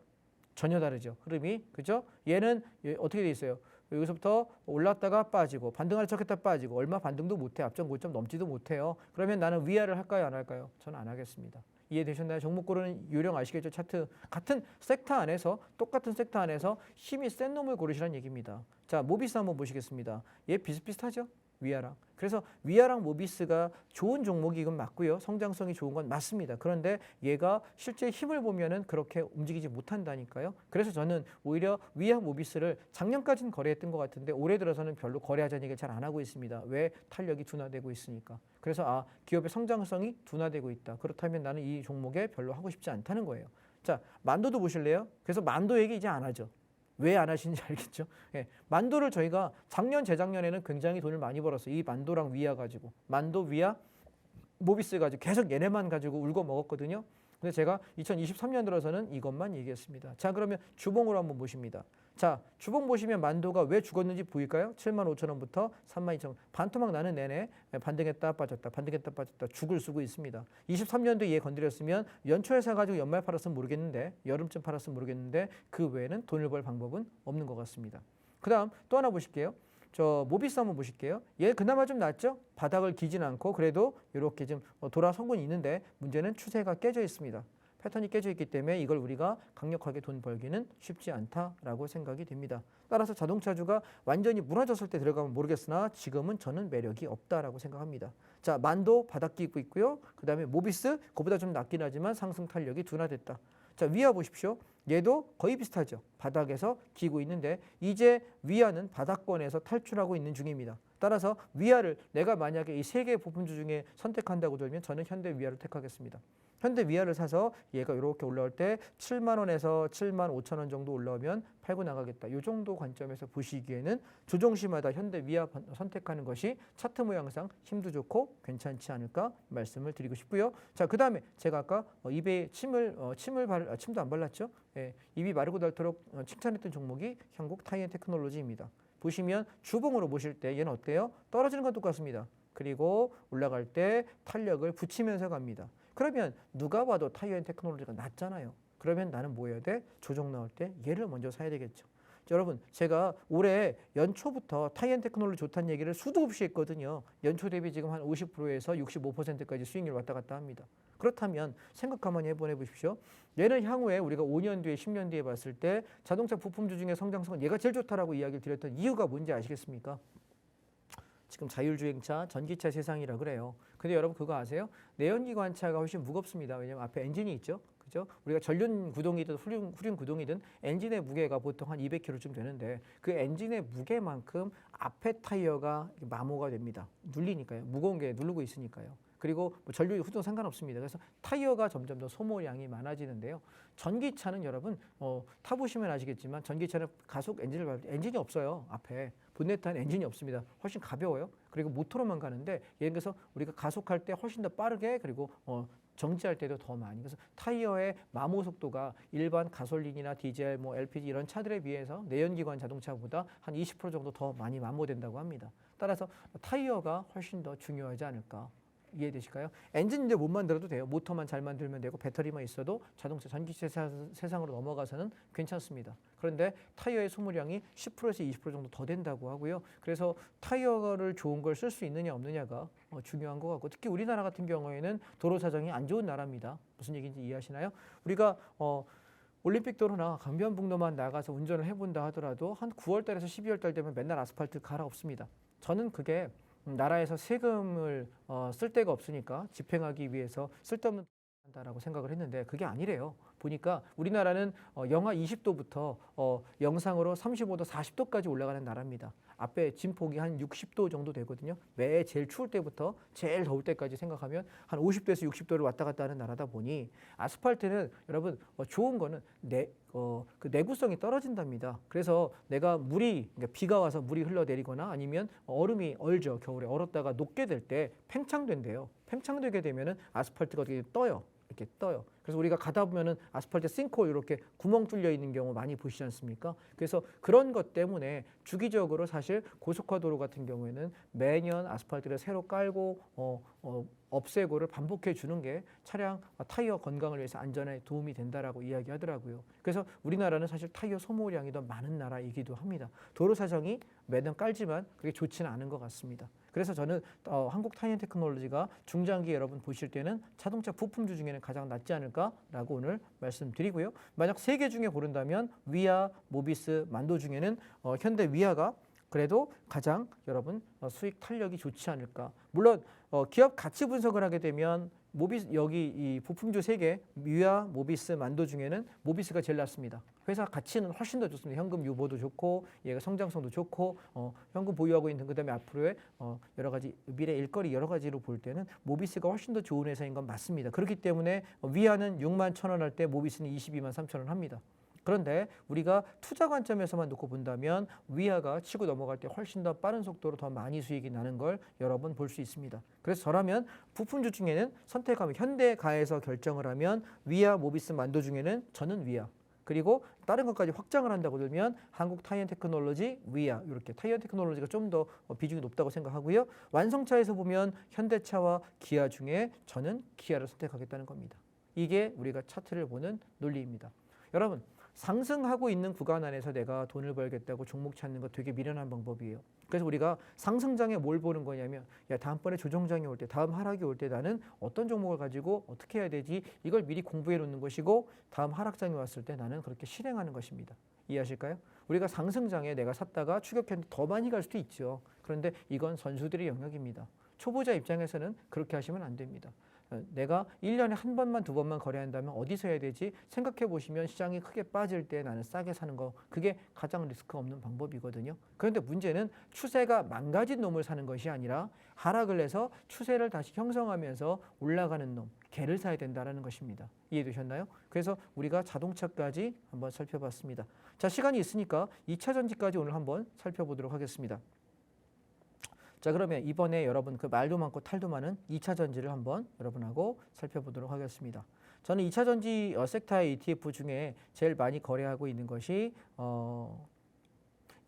전혀 다르죠. 흐름이. 그죠? 얘는 어떻게 돼 있어요? 여기서부터 올랐다가 빠지고 반등할 척했다 빠지고 얼마 반등도 못해. 앞전 고점 넘지도 못해요. 그러면 나는 위아를 할까요? 안 할까요? 저는 안 하겠습니다. 이해되셨나요? 종목 고르는 요령 아시겠죠? 차트. 같은 섹터 안에서 똑같은 섹터 안에서 힘이 센 놈을 고르시라는 얘기입니다. 자, 모비스 한번 보시겠습니다. 얘 비슷비슷하죠? 위아랑. 그래서 위아랑 모비스가 좋은 종목이건 맞고요. 성장성이 좋은 건 맞습니다. 그런데 얘가 실제 힘을 보면은 그렇게 움직이지 못한다니까요. 그래서 저는 오히려 위아 모비스를 작년까지는 거래했던 것 같은데 올해 들어서는 별로 거래하자는 얘기를 잘 안 하고 있습니다. 왜? 탄력이 둔화되고 있으니까. 그래서 기업의 성장성이 둔화되고 있다. 그렇다면 나는 이 종목에 별로 하고 싶지 않다는 거예요. 자, 만도도 보실래요? 그래서 만도 얘기 이제 안 하죠. 왜 안 하시는지 알겠죠? 예, 만도를 저희가 작년, 재작년에는 굉장히 돈을 많이 벌었어요. 이 만도랑 위아 가지고. 만도, 위아, 모비스 가지고 계속 얘네만 가지고 울고 먹었거든요. 근데 제가 2023년 들어서는 이것만 얘기했습니다. 자, 그러면 주봉으로 한번 보십니다. 자, 주봉 보시면 만도가 왜 죽었는지 보일까요? 75,000원부터 32,000원. 반토막 나는 내내 반등했다 빠졌다 반등했다 빠졌다 죽을 쓰고 있습니다. 23년도 얘 건드렸으면 연초에 사가지고 연말 팔았으면 모르겠는데 여름쯤 팔았으면 모르겠는데 그 외에는 돈을 벌 방법은 없는 것 같습니다. 그 다음 또 하나 보실게요. 저 모비스 한번 보실게요. 얘 그나마 좀 낫죠? 바닥을 기진 않고 그래도 이렇게 좀 돌아서고는 있는데 문제는 추세가 깨져 있습니다. 패턴이 깨져 있기 때문에 이걸 우리가 강력하게 돈 벌기는 쉽지 않다라고 생각이 됩니다. 따라서 자동차주가 완전히 무너졌을 때 들어가면 모르겠으나 지금은 저는 매력이 없다라고 생각합니다. 자, 만도 바닥 끼고 있고요. 그 다음에 모비스 그보다 좀 낮긴 하지만 상승 탄력이 둔화됐다. 자, 위아 보십시오. 얘도 거의 비슷하죠. 바닥에서 기고 있는데 이제 위아는 바닥권에서 탈출하고 있는 중입니다. 따라서 위아를 내가 만약에 이 세 개의 부품주 중에 선택한다고 들면 저는 현대 위아를 택하겠습니다. 현대 위아를 사서 얘가 이렇게 올라올 때 7만 원에서 7만 5천 원 정도 올라오면 팔고 나가겠다. 이 정도 관점에서 보시기에는 조종시마다 현대 위아 선택하는 것이 차트 모양상 힘도 좋고 괜찮지 않을까 말씀을 드리고 싶고요. 자, 그 다음에 제가 아까 입에 침도 안 발랐죠? 예, 입이 마르고 닳도록 칭찬했던 종목이 한국 타이앤테크놀로지입니다. 보시면 주봉으로 보실 때 얘는 어때요? 떨어지는 건 똑같습니다. 그리고 올라갈 때 탄력을 붙이면서 갑니다. 그러면 누가 봐도 타이앤테크놀로지가 낫잖아요. 그러면 나는 뭐 해야 돼? 조정 나올 때 얘를 먼저 사야 되겠죠. 여러분, 제가 올해 연초부터 타이앤테크놀로지 좋다는 얘기를 수도 없이 했거든요. 연초 대비 지금 한 50%에서 65%까지 수익률 왔다 갔다 합니다. 그렇다면 생각 가만히 해보십시오. 얘는 향후에 우리가 5년 뒤에 10년 뒤에 봤을 때 자동차 부품주 중에 성장성은 얘가 제일 좋다라고 이야기를 드렸던 이유가 뭔지 아시겠습니까? 지금 자율주행차, 전기차 세상이라 그래요. 근데 여러분 그거 아세요? 내연기관차가 훨씬 무겁습니다. 왜냐하면 앞에 엔진이 있죠. 그죠? 우리가 전륜 구동이든 후륜 구동이든 엔진의 무게가 보통 한 200kg쯤 되는데 그 엔진의 무게만큼 앞에 타이어가 마모가 됩니다. 눌리니까요. 무거운 게 누르고 있으니까요. 그리고 뭐 전륜 후륜 상관없습니다. 그래서 타이어가 점점 더 소모량이 많아지는데요. 전기차는 여러분 타보시면 아시겠지만 전기차는 가속 엔진을 밟을 때 엔진이 없어요. 앞에 본네트 안에 엔진이 없습니다. 훨씬 가벼워요. 그리고 모터로만 가는데 예를 들어서 우리가 가속할 때 훨씬 더 빠르게 그리고 정지할 때도 더 많이. 그래서 타이어의 마모 속도가 일반 가솔린이나 디젤, 뭐 LPG 이런 차들에 비해서 내연기관 자동차보다 한 20% 정도 더 많이 마모된다고 합니다. 따라서 타이어가 훨씬 더 중요하지 않을까. 이해되실까요? 엔진 이제 못 만들어도 돼요. 모터만 잘 만들면 되고 배터리만 있어도 자동차 전기차 세상으로 넘어가서는 괜찮습니다. 그런데 타이어의 소모량이 10%에서 20% 정도 더 된다고 하고요. 그래서 타이어를 좋은 걸 쓸 수 있느냐 없느냐가 중요한 것 같고 특히 우리나라 같은 경우에는 도로 사정이 안 좋은 나라입니다. 무슨 얘기인지 이해하시나요? 우리가 올림픽 도로나 강변북로만 나가서 운전을 해본다 하더라도 한 9월 달에서 12월 달 되면 맨날 아스팔트 갈아엎습니다. 저는 그게 나라에서 세금을 쓸 데가 없으니까 집행하기 위해서 쓸데없는 한다라고 생각을 했는데 그게 아니래요. 보니까 우리나라는 영하 20도부터 영상으로 35도, 40도까지 올라가는 나라입니다. 앞에 진폭이 한 60도 정도 되거든요. 매 제일 추울 때부터 제일 더울 때까지 생각하면 한 50도에서 60도를 왔다 갔다 하는 나라다 보니 아스팔트는 여러분 좋은 거는 그 내구성이 떨어진답니다. 그래서 내가 그러니까 비가 와서 물이 흘러내리거나 아니면 얼음이 얼죠. 겨울에 얼었다가 녹게 될 때 팽창된대요. 팽창되게 되면은 아스팔트가 어떻게 떠요. 이렇게 떠요. 그래서 우리가 가다 보면은 아스팔트 싱크홀 이렇게 구멍 뚫려 있는 경우 많이 보시지 않습니까? 그래서 그런 것 때문에 주기적으로 사실 고속화도로 같은 경우에는 매년 아스팔트를 새로 깔고 없애고를 반복해 주는 게 차량 타이어 건강을 위해서 안전에 도움이 된다라고 이야기하더라고요. 그래서 우리나라는 사실 타이어 소모량이 더 많은 나라이기도 합니다. 도로 사정이 매년 깔지만 그게 좋지는 않은 것 같습니다. 그래서 저는 한국 타이앤테크놀로지가 중장기 여러분 보실 때는 자동차 부품주 중에는 가장 낫지 않을까라고 오늘 말씀드리고요. 만약 세 개 중에 고른다면 위아, 모비스, 만도 중에는 현대 위아가 그래도 가장 여러분 수익 탄력이 좋지 않을까. 물론 기업 가치 분석을 하게 되면 모비스 여기 이 부품주 3개 위아, 모비스, 만도 중에는 모비스가 제일 낫습니다. 회사 가치는 훨씬 더 좋습니다. 현금 유보도 좋고 얘가 성장성도 좋고 현금 보유하고 있는 그다음에 앞으로의 여러 가지 미래 일거리 여러 가지로 볼 때는 모비스가 훨씬 더 좋은 회사인 건 맞습니다. 그렇기 때문에 위아는 6만 1천 원 할 때 모비스는 22만 3천 원 합니다. 그런데 우리가 투자 관점에서만 놓고 본다면 위아가 치고 넘어갈 때 훨씬 더 빠른 속도로 더 많이 수익이 나는 걸 여러 번 볼 수 있습니다. 그래서 저라면 부품주 중에는 선택하면 현대가에서 결정을 하면 위아, 모비스, 만도 중에는 저는 위아. 그리고 다른 것까지 확장을 한다고 들면 한국 타이언테크놀로지, 위아 이렇게 타이언테크놀로지가 좀 더 비중이 높다고 생각하고요. 완성차에서 보면 현대차와 기아 중에 저는 기아를 선택하겠다는 겁니다. 이게 우리가 차트를 보는 논리입니다. 여러분, 상승하고 있는 구간 안에서 내가 돈을 벌겠다고 종목 찾는 거 되게 미련한 방법이에요. 그래서 우리가 상승장에 뭘 보는 거냐면 야, 다음번에 조정장이 올 때, 다음 하락이 올 때 나는 어떤 종목을 가지고 어떻게 해야 되지? 이걸 미리 공부해 놓는 것이고 다음 하락장이 왔을 때 나는 그렇게 실행하는 것입니다. 이해하실까요? 우리가 상승장에 내가 샀다가 추격했는데 더 많이 갈 수도 있죠. 그런데 이건 선수들의 영역입니다. 초보자 입장에서는 그렇게 하시면 안 됩니다. 내가 1년에 한 번만 두 번만 거래한다면 어디서 해야 되지? 생각해 보시면 시장이 크게 빠질 때 나는 싸게 사는 거, 그게 가장 리스크 없는 방법이거든요. 그런데 문제는 추세가 망가진 놈을 사는 것이 아니라 하락을 해서 추세를 다시 형성하면서 올라가는 놈, 걔를 사야 된다는 것입니다. 이해되셨나요? 그래서 우리가 자동차까지 한번 살펴봤습니다. 자, 시간이 있으니까 2차 전지까지 오늘 한번 살펴보도록 하겠습니다. 자, 그러면 이번에 여러분 그 말도 많고 탈도 많은 2차 전지를 한번 여러분하고 살펴보도록 하겠습니다. 저는 2차 전지 섹터의 ETF 중에 제일 많이 거래하고 있는 것이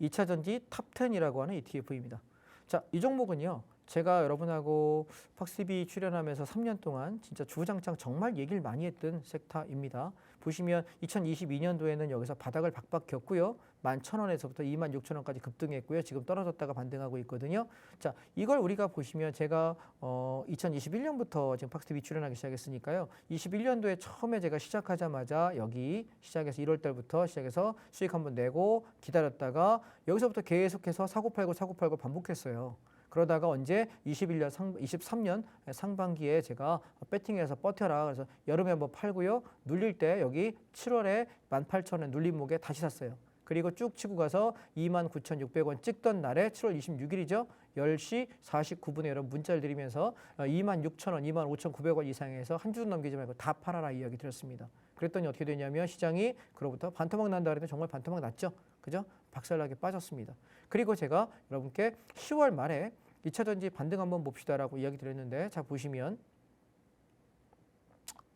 2차 전지 탑10이라고 하는 ETF입니다. 자, 이 종목은요. 제가 여러분하고 팍스비 출연하면서 3년 동안 진짜 주구장창 정말 얘기를 많이 했던 섹터입니다. 보시면 2022년도에는 여기서 바닥을 박박 겪고요. 11,000원에서부터 26,000원까지 급등했고요. 지금 떨어졌다가 반등하고 있거든요. 자, 이걸 우리가 보시면 제가 2021년부터 지금 팍스비 출연하기 시작했으니까요. 21년도에 처음에 제가 시작하자마자 여기 시작해서 1월 달부터 시작해서 수익 한번 내고 기다렸다가 여기서부터 계속해서 사고팔고 사고팔고 반복했어요. 그러다가 언제 23년 상반기에 제가 배팅해서 버텨라. 그래서 여름에 한번 팔고요. 눌릴 때 여기 7월에 18,000원 눌린 목에 다시 샀어요. 그리고 쭉 치고 가서 29,600원 찍던 날에 7월 26일이죠. 10시 49분에 여러분 문자를 드리면서 26,000원, 25,900원 이상에서 한 주도 넘기지 말고 다 팔아라 이야기 드렸습니다. 그랬더니 어떻게 되냐면 시장이 그로부터 반토막 난다 그랬는데 정말 반토막 났죠. 그죠? 박살나게 빠졌습니다. 그리고 제가 여러분께 10월 말에 2차 전지 반등 한번 봅시다라고 이야기 드렸는데 자 보시면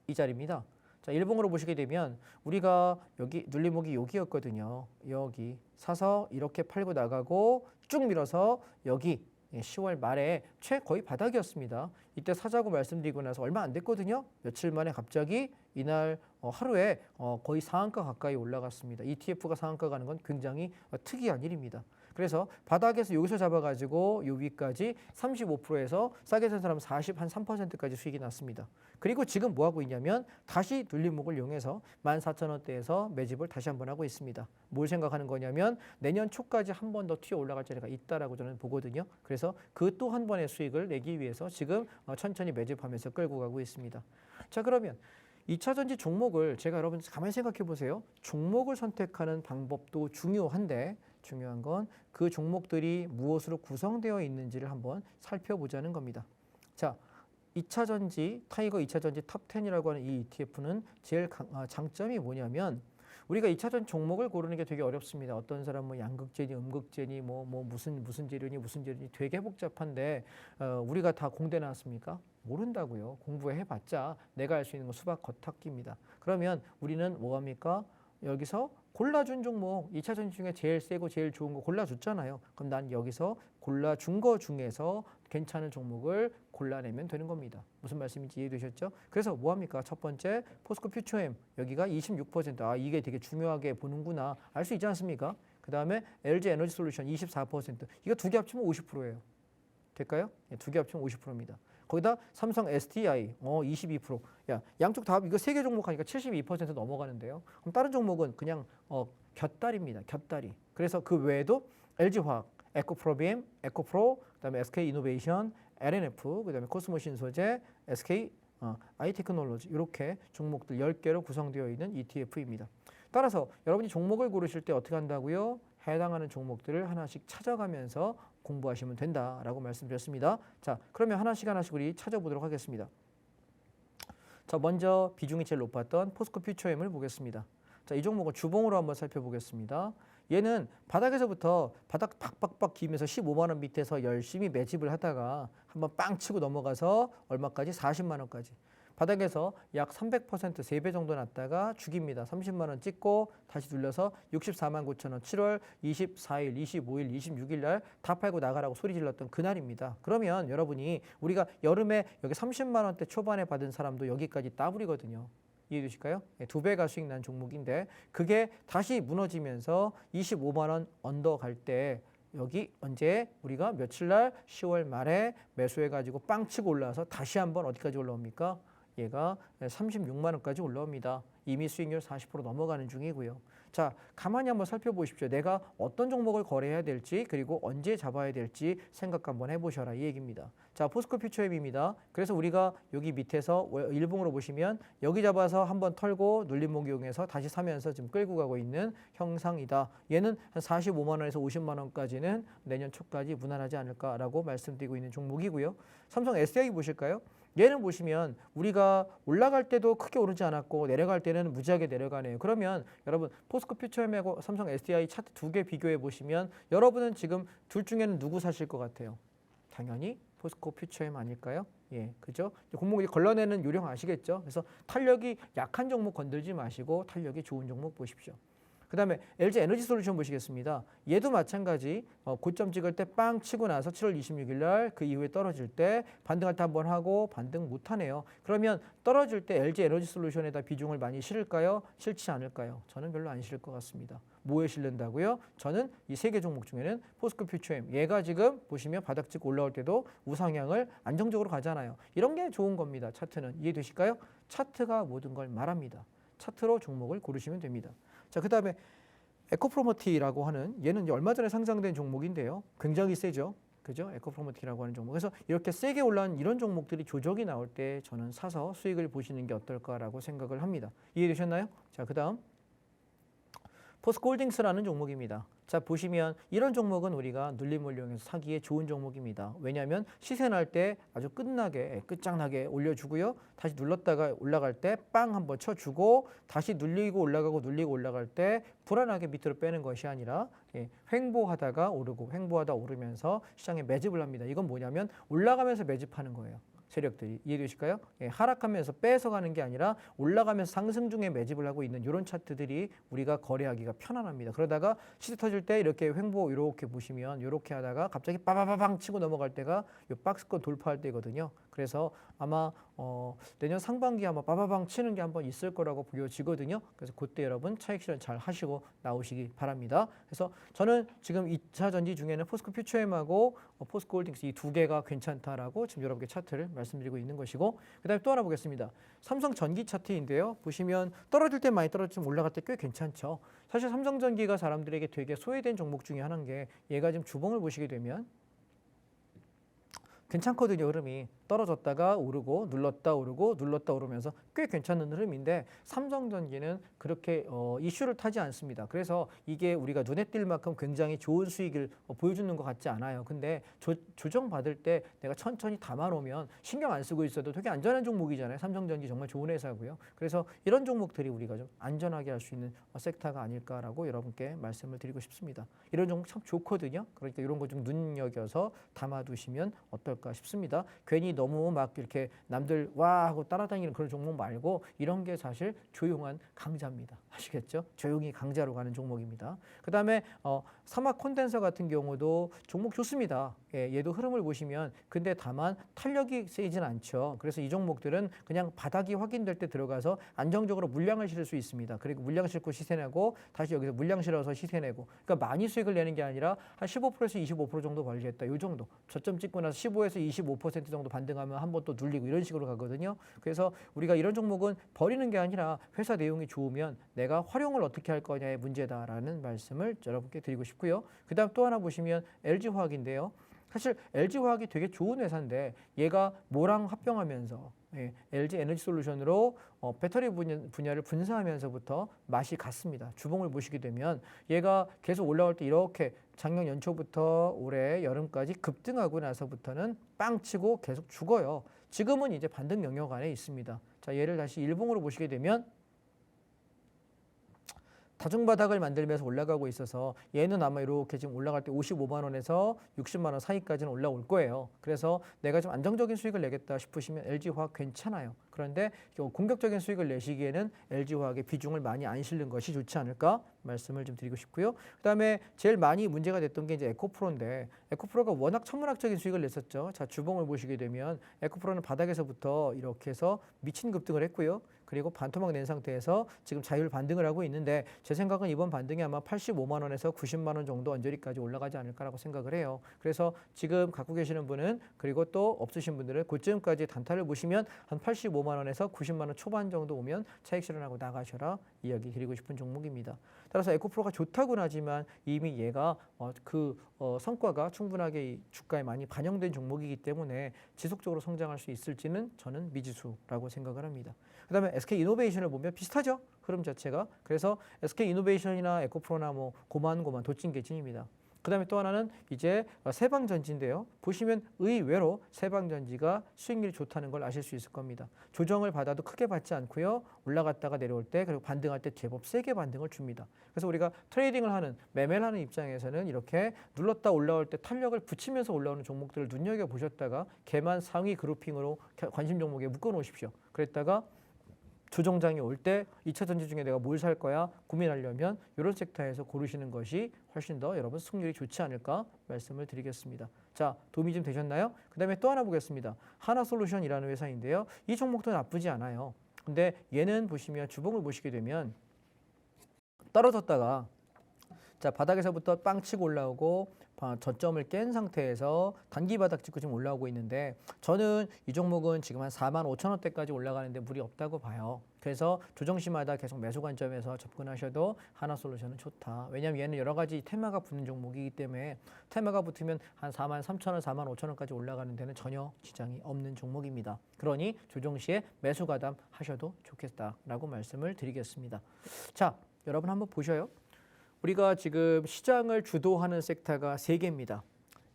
이 자리입니다. 자, 일봉으로 보시게 되면 우리가 여기 눌림목이 여기였거든요. 여기 사서 이렇게 팔고 나가고 쭉 밀어서 여기 10월 말에 거의 바닥이었습니다. 이때 사자고 말씀드리고 나서 얼마 안 됐거든요. 며칠 만에 갑자기 이날 하루에 거의 상한가 가까이 올라갔습니다. ETF가 상한가 가는 건 굉장히 특이한 일입니다. 그래서 바닥에서 여기서 잡아가지고 요 위까지 35%에서 싸게 산 사람은 3%까지 수익이 났습니다. 그리고 지금 뭐 하고 있냐면 다시 눌림목을 이용해서 14,000원대에서 매집을 다시 한번 하고 있습니다. 뭘 생각하는 거냐면 내년 초까지 한 번 더 튀어 올라갈 자리가 있다라고 저는 보거든요. 그래서 그 또 한 번의 수익을 내기 위해서 지금 천천히 매집하면서 끌고 가고 있습니다. 자, 그러면 2차 전지 종목을 제가 여러분 가만히 생각해 보세요. 종목을 선택하는 방법도 중요한데 중요한 건 그 종목들이 무엇으로 구성되어 있는지를 한번 살펴보자는 겁니다. 자, 2차 전지, 타이거 2차 전지 탑10이라고 하는 이 ETF는 제일 장점이 뭐냐면 우리가 2차 전지 종목을 고르는 게 되게 어렵습니다. 어떤 사람은 뭐 양극재니, 음극재니, 무슨 재료니 되게 복잡한데 우리가 다 공대 나왔습니까? 모른다고요. 공부해봤자 내가 알 수 있는 건 수박 겉핥기입니다. 그러면 우리는 뭐합니까? 여기서 골라준 종목 2차 전지 중에 제일 세고 제일 좋은 거 골라줬잖아요. 그럼 난 여기서 골라준 거 중에서 괜찮은 종목을 골라내면 되는 겁니다. 무슨 말씀인지 이해되셨죠? 그래서 뭐합니까? 첫 번째 포스코 퓨처엠 여기가 26%. 아, 이게 되게 중요하게 보는구나. 알 수 있지 않습니까? 그 다음에 LG 에너지 솔루션 24%. 이거 두 개 합치면 50%예요. 될까요? 두 개 합치면 50%입니다. 거기다 삼성 SDI 22%. 야, 양쪽 다 이거 세 개 종목 하니까 72% 넘어가는데요. 그럼 다른 종목은 그냥 곁다리입니다. 곁다리. 그래서 그 외에도 LG화학, 에코프로비엠, 에코프로, 그다음에 SK이노베이션, LNF, 그다음에 코스모신소재, SK 아이테크놀로지 이렇게 종목들 10개로 구성되어 있는 ETF입니다. 따라서 여러분이 종목을 고르실 때 어떻게 한다고요? 해당하는 종목들을 하나씩 찾아가면서 공부하시면 된다라고 말씀드렸습니다. 자, 그러면 하나씩 우리 찾아보도록 하겠습니다. 자, 먼저 비중이 제일 높았던 포스코 퓨처엠을 보겠습니다. 자, 이 종목은 주봉으로 한번 살펴보겠습니다. 얘는 바닥에서부터 바닥 박박박 기면서 15만 원 밑에서 열심히 매집을 하다가 한번 빵 치고 넘어가서 얼마까지? 40만 원까지. 바닥에서 약 300% 3배 정도 났다가 죽입니다. 30만 원 찍고 다시 눌려서 64만 9천 원 7월 24일, 25일, 26일 날 다 팔고 나가라고 소리 질렀던 그날입니다. 그러면 여러분이 우리가 여름에 여기 30만 원대 초반에 받은 사람도 여기까지 따블이거든요. 이해되실까요? 네, 2배가 수익 난 종목인데 그게 다시 무너지면서 25만 원 언더 갈 때 여기 언제 우리가 며칠 날 10월 말에 매수해가지고 빵 치고 올라와서 다시 한번 어디까지 올라옵니까? 얘가 36만 원까지 올라옵니다. 이미 수익률 40% 넘어가는 중이고요. 자, 가만히 한번 살펴보십시오. 내가 어떤 종목을 거래해야 될지 그리고 언제 잡아야 될지 생각 한번 해보셔라 이 얘기입니다. 자, 포스코 퓨처엠입니다. 그래서 우리가 여기 밑에서 일봉으로 보시면 여기 잡아서 한번 털고 눌림목 이용해서 다시 사면서 지금 끌고 가고 있는 형상이다. 얘는 한 45만 원에서 50만 원까지는 내년 초까지 무난하지 않을까라고 말씀드리고 있는 종목이고요. 삼성 SDI 보실까요? 얘는 보시면 우리가 올라갈 때도 크게 오르지 않았고 내려갈 때는 무지하게 내려가네요. 그러면 여러분 포스코 퓨처엠하고 삼성 SDI 차트 2개 비교해 보시면 여러분은 지금 둘 중에는 누구 사실 것 같아요? 당연히 포스코 퓨처엠 아닐까요? 예, 그죠? 공목이 걸러내는 요령 아시겠죠? 그래서 탄력이 약한 종목 건들지 마시고 탄력이 좋은 종목 보십시오. 그 다음에 LG 에너지 솔루션 보시겠습니다. 얘도 마찬가지 고점 찍을 때 빵 치고 나서 7월 26일 날 그 이후에 떨어질 때 반등할 때 한번 하고 반등 못하네요. 그러면 떨어질 때 LG 에너지 솔루션에다 비중을 많이 실을까요? 실지 않을까요? 저는 별로 안 실을 것 같습니다. 뭐에 실른다고요? 저는 이 3개 종목 중에는 포스코 퓨처엠 얘가 지금 보시면 바닥 찍고 올라올 때도 우상향을 안정적으로 가잖아요. 이런 게 좋은 겁니다. 차트는 이해되실까요? 차트가 모든 걸 말합니다. 차트로 종목을 고르시면 됩니다. 자, 그 다음에 에코프로머티라고 하는 얘는 이제 얼마 전에 상장된 종목인데요. 굉장히 세죠. 그죠? 에코프로머티라고 하는 종목. 그래서 이렇게 세게 올라온 이런 종목들이 조정이 나올 때 저는 사서 수익을 보시는 게 어떨까라고 생각을 합니다. 이해되셨나요? 자, 그 다음 포스코홀딩스라는 종목입니다. 자, 보시면 이런 종목은 우리가 눌림을 이용해서 사기에 좋은 종목입니다. 왜냐하면 시세 날 때 아주 끝장나게 올려주고요. 다시 눌렀다가 올라갈 때 빵 한번 쳐주고 다시 눌리고 올라가고 눌리고 올라갈 때 불안하게 밑으로 빼는 것이 아니라 횡보하다가 오르고 횡보하다 오르면서 시장에 매집을 합니다. 이건 뭐냐면 올라가면서 매집하는 거예요. 세력들이 이해되실까요? 하락하면서 뺏어가는 게 아니라 올라가면서 상승 중에 매집을 하고 있는 이런 차트들이 우리가 거래하기가 편안합니다. 그러다가 시세 터질 때 이렇게 횡보 이렇게 보시면 이렇게 하다가 갑자기 빠바바방 치고 넘어갈 때가 이 박스권 돌파할 때거든요. 그래서 아마 내년 상반기에 아마 빠바방 치는 게 한번 있을 거라고 보여지거든요. 그래서 그때 여러분 차익 실현 잘 하시고 나오시기 바랍니다. 그래서 저는 지금 2차 전지 중에는 포스코 퓨처엠하고 포스코 홀딩스 이 2개가 괜찮다라고 지금 여러분께 차트를 말씀드리고 있는 것이고, 그다음에 또 하나 보겠습니다. 삼성 전기 차트인데요. 보시면 떨어질 때 많이 떨어지면 올라갈 때 꽤 괜찮죠. 사실 삼성 전기가 사람들에게 되게 소외된 종목 중에 하나인 게 얘가 지금 주봉을 보시게 되면 괜찮거든요. 흐름이 떨어졌다가 오르고 눌렀다 오르고 눌렀다 오르면서 꽤 괜찮은 흐름인데 삼성전기는 그렇게 이슈를 타지 않습니다. 그래서 이게 우리가 눈에 띌 만큼 굉장히 좋은 수익을 보여주는 것 같지 않아요. 근데 조정받을 때 내가 천천히 담아놓으면 신경 안 쓰고 있어도 되게 안전한 종목이잖아요. 삼성전기 정말 좋은 회사고요. 그래서 이런 종목들이 우리가 좀 안전하게 할 수 있는 섹터가 아닐까라고 여러분께 말씀을 드리고 싶습니다. 이런 종목 참 좋거든요. 그러니까 이런 거 좀 눈여겨서 담아두시면 어떨까 싶습니다. 괜히 너무 막 이렇게 남들 와 하고 따라다니는 그런 종목 말고 이런 게 사실 조용한 강자입니다. 아시겠죠? 조용히 강자로 가는 종목입니다. 그 다음에 사막 콘덴서 같은 경우도 종목 좋습니다. 얘도 흐름을 보시면 근데 다만 탄력이 세진 않죠. 그래서 이 종목들은 그냥 바닥이 확인될 때 들어가서 안정적으로 물량을 실을 수 있습니다. 그리고 물량 실고 시세내고 다시 여기서 물량 실어서 시세내고, 그러니까 많이 수익을 내는 게 아니라 한 15%에서 25% 정도 관리했다. 이 정도. 저점 찍고 나서 15에서 25% 정도 반등하면 한번 또 눌리고 이런 식으로 가거든요. 그래서 우리가 이런 종목은 버리는 게 아니라 회사 내용이 좋으면 내가 활용을 어떻게 할 거냐의 문제다라는 말씀을 여러분께 드리고 싶고요. 그 다음 또 하나 보시면 LG화학인데요. 사실 LG화학이 되게 좋은 회사인데 얘가 뭐랑 합병하면서 LG 에너지 솔루션으로 배터리 분야를 분사하면서부터 맛이 갔습니다. 주봉을 보시게 되면 얘가 계속 올라올 때 이렇게 작년 연초부터 올해 여름까지 급등하고 나서부터는 빵 치고 계속 죽어요. 지금은 이제 반등 영역 안에 있습니다. 자, 얘를 다시 일봉으로 보시게 되면 다중바닥을 만들면서 올라가고 있어서 얘는 아마 이렇게 지금 올라갈 때 55만 원에서 60만 원 사이까지는 올라올 거예요. 그래서 내가 좀 안정적인 수익을 내겠다 싶으시면 LG화학 괜찮아요. 그런데 공격적인 수익을 내시기에는 LG화학의 비중을 많이 안 실는 것이 좋지 않을까 말씀을 좀 드리고 싶고요. 그다음에 제일 많이 문제가 됐던 게 이제 에코프로인데 에코프로가 워낙 천문학적인 수익을 냈었죠. 자, 주봉을 보시게 되면 에코프로는 바닥에서부터 이렇게 해서 미친 급등을 했고요. 그리고 반토막 낸 상태에서 지금 자율 반등을 하고 있는데 제 생각은 이번 반등이 아마 85만 원에서 90만 원 정도 언저리까지 올라가지 않을까라고 생각을 해요. 그래서 지금 갖고 계시는 분은 그리고 또 없으신 분들은 그쯤까지 단타를 보시면 한 85만 원에서 90만 원 초반 정도 오면 차익 실현하고 나가셔라 이야기 드리고 싶은 종목입니다. 따라서 에코프로가 좋다고는 하지만 이미 얘가 성과가 충분하게 이 주가에 많이 반영된 종목이기 때문에 지속적으로 성장할 수 있을지는 저는 미지수라고 생각을 합니다. 그다음에 SK이노베이션을 보면 비슷하죠. 흐름 자체가. 그래서 SK이노베이션이나 에코프로나 뭐 고만 도찐개찐입니다. 그다음에 또 하나는 이제 세방전지인데요. 보시면 의외로 세방전지가 수익률이 좋다는 걸 아실 수 있을 겁니다. 조정을 받아도 크게 받지 않고요. 올라갔다가 내려올 때 그리고 반등할 때 제법 세게 반등을 줍니다. 그래서 우리가 트레이딩을 하는 매매를 하는 입장에서는 이렇게 눌렀다 올라올 때 탄력을 붙이면서 올라오는 종목들을 눈여겨보셨다가 걔만 상위 그룹핑으로 관심 종목에 묶어놓으십시오. 그랬다가 조정장이 올 때 2차 전지 중에 내가 뭘 살 거야 고민하려면 이런 섹터에서 고르시는 것이 훨씬 더 여러분 승률이 좋지 않을까 말씀을 드리겠습니다. 자, 도움이 좀 되셨나요? 그 다음에 또 하나 보겠습니다. 하나솔루션이라는 회사인데요. 이 종목도 나쁘지 않아요. 근데 얘는 보시면 주봉을 보시게 되면 떨어졌다가 자, 바닥에서부터 빵 치고 올라오고 저점을 깬 상태에서 단기 바닥 찍고 지금 올라오고 있는데 저는 이 종목은 지금 한 4만 5천 원대까지 올라가는데 무리 없다고 봐요. 그래서 조정시마다 계속 매수 관점에서 접근하셔도 하나솔루션은 좋다. 왜냐하면 얘는 여러 가지 테마가 붙는 종목이기 때문에 테마가 붙으면 한 4만 3천 원, 4만 5천 원까지 올라가는 데는 전혀 지장이 없는 종목입니다. 그러니 조정시에 매수 가담 하셔도 좋겠다라고 말씀을 드리겠습니다. 자, 여러분 한번 보셔요. 우리가 지금 시장을 주도하는 섹터가 3개입니다.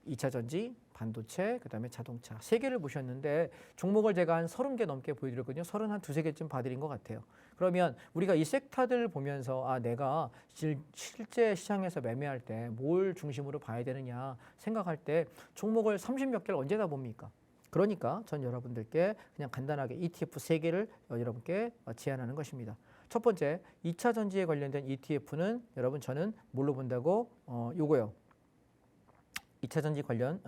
2차 전지, 반도체, 그다음에 자동차 3개를 보셨는데 종목을 제가 한 30개 넘게 보여드렸거든요. 32개쯤 봐드린 것 같아요. 그러면 우리가 이 섹터들을 보면서 내가 실제 시장에서 매매할 때 뭘 중심으로 봐야 되느냐 생각할 때 종목을 30몇 개를 언제 다 봅니까? 그러니까 전 여러분들께 그냥 간단하게 ETF 3개를 여러분께 제안하는 것입니다. 첫 번째, 2차 전지에 관련된 ETF는 여러분 저는 뭘로 본다고? 요거요. 2차 전지 관련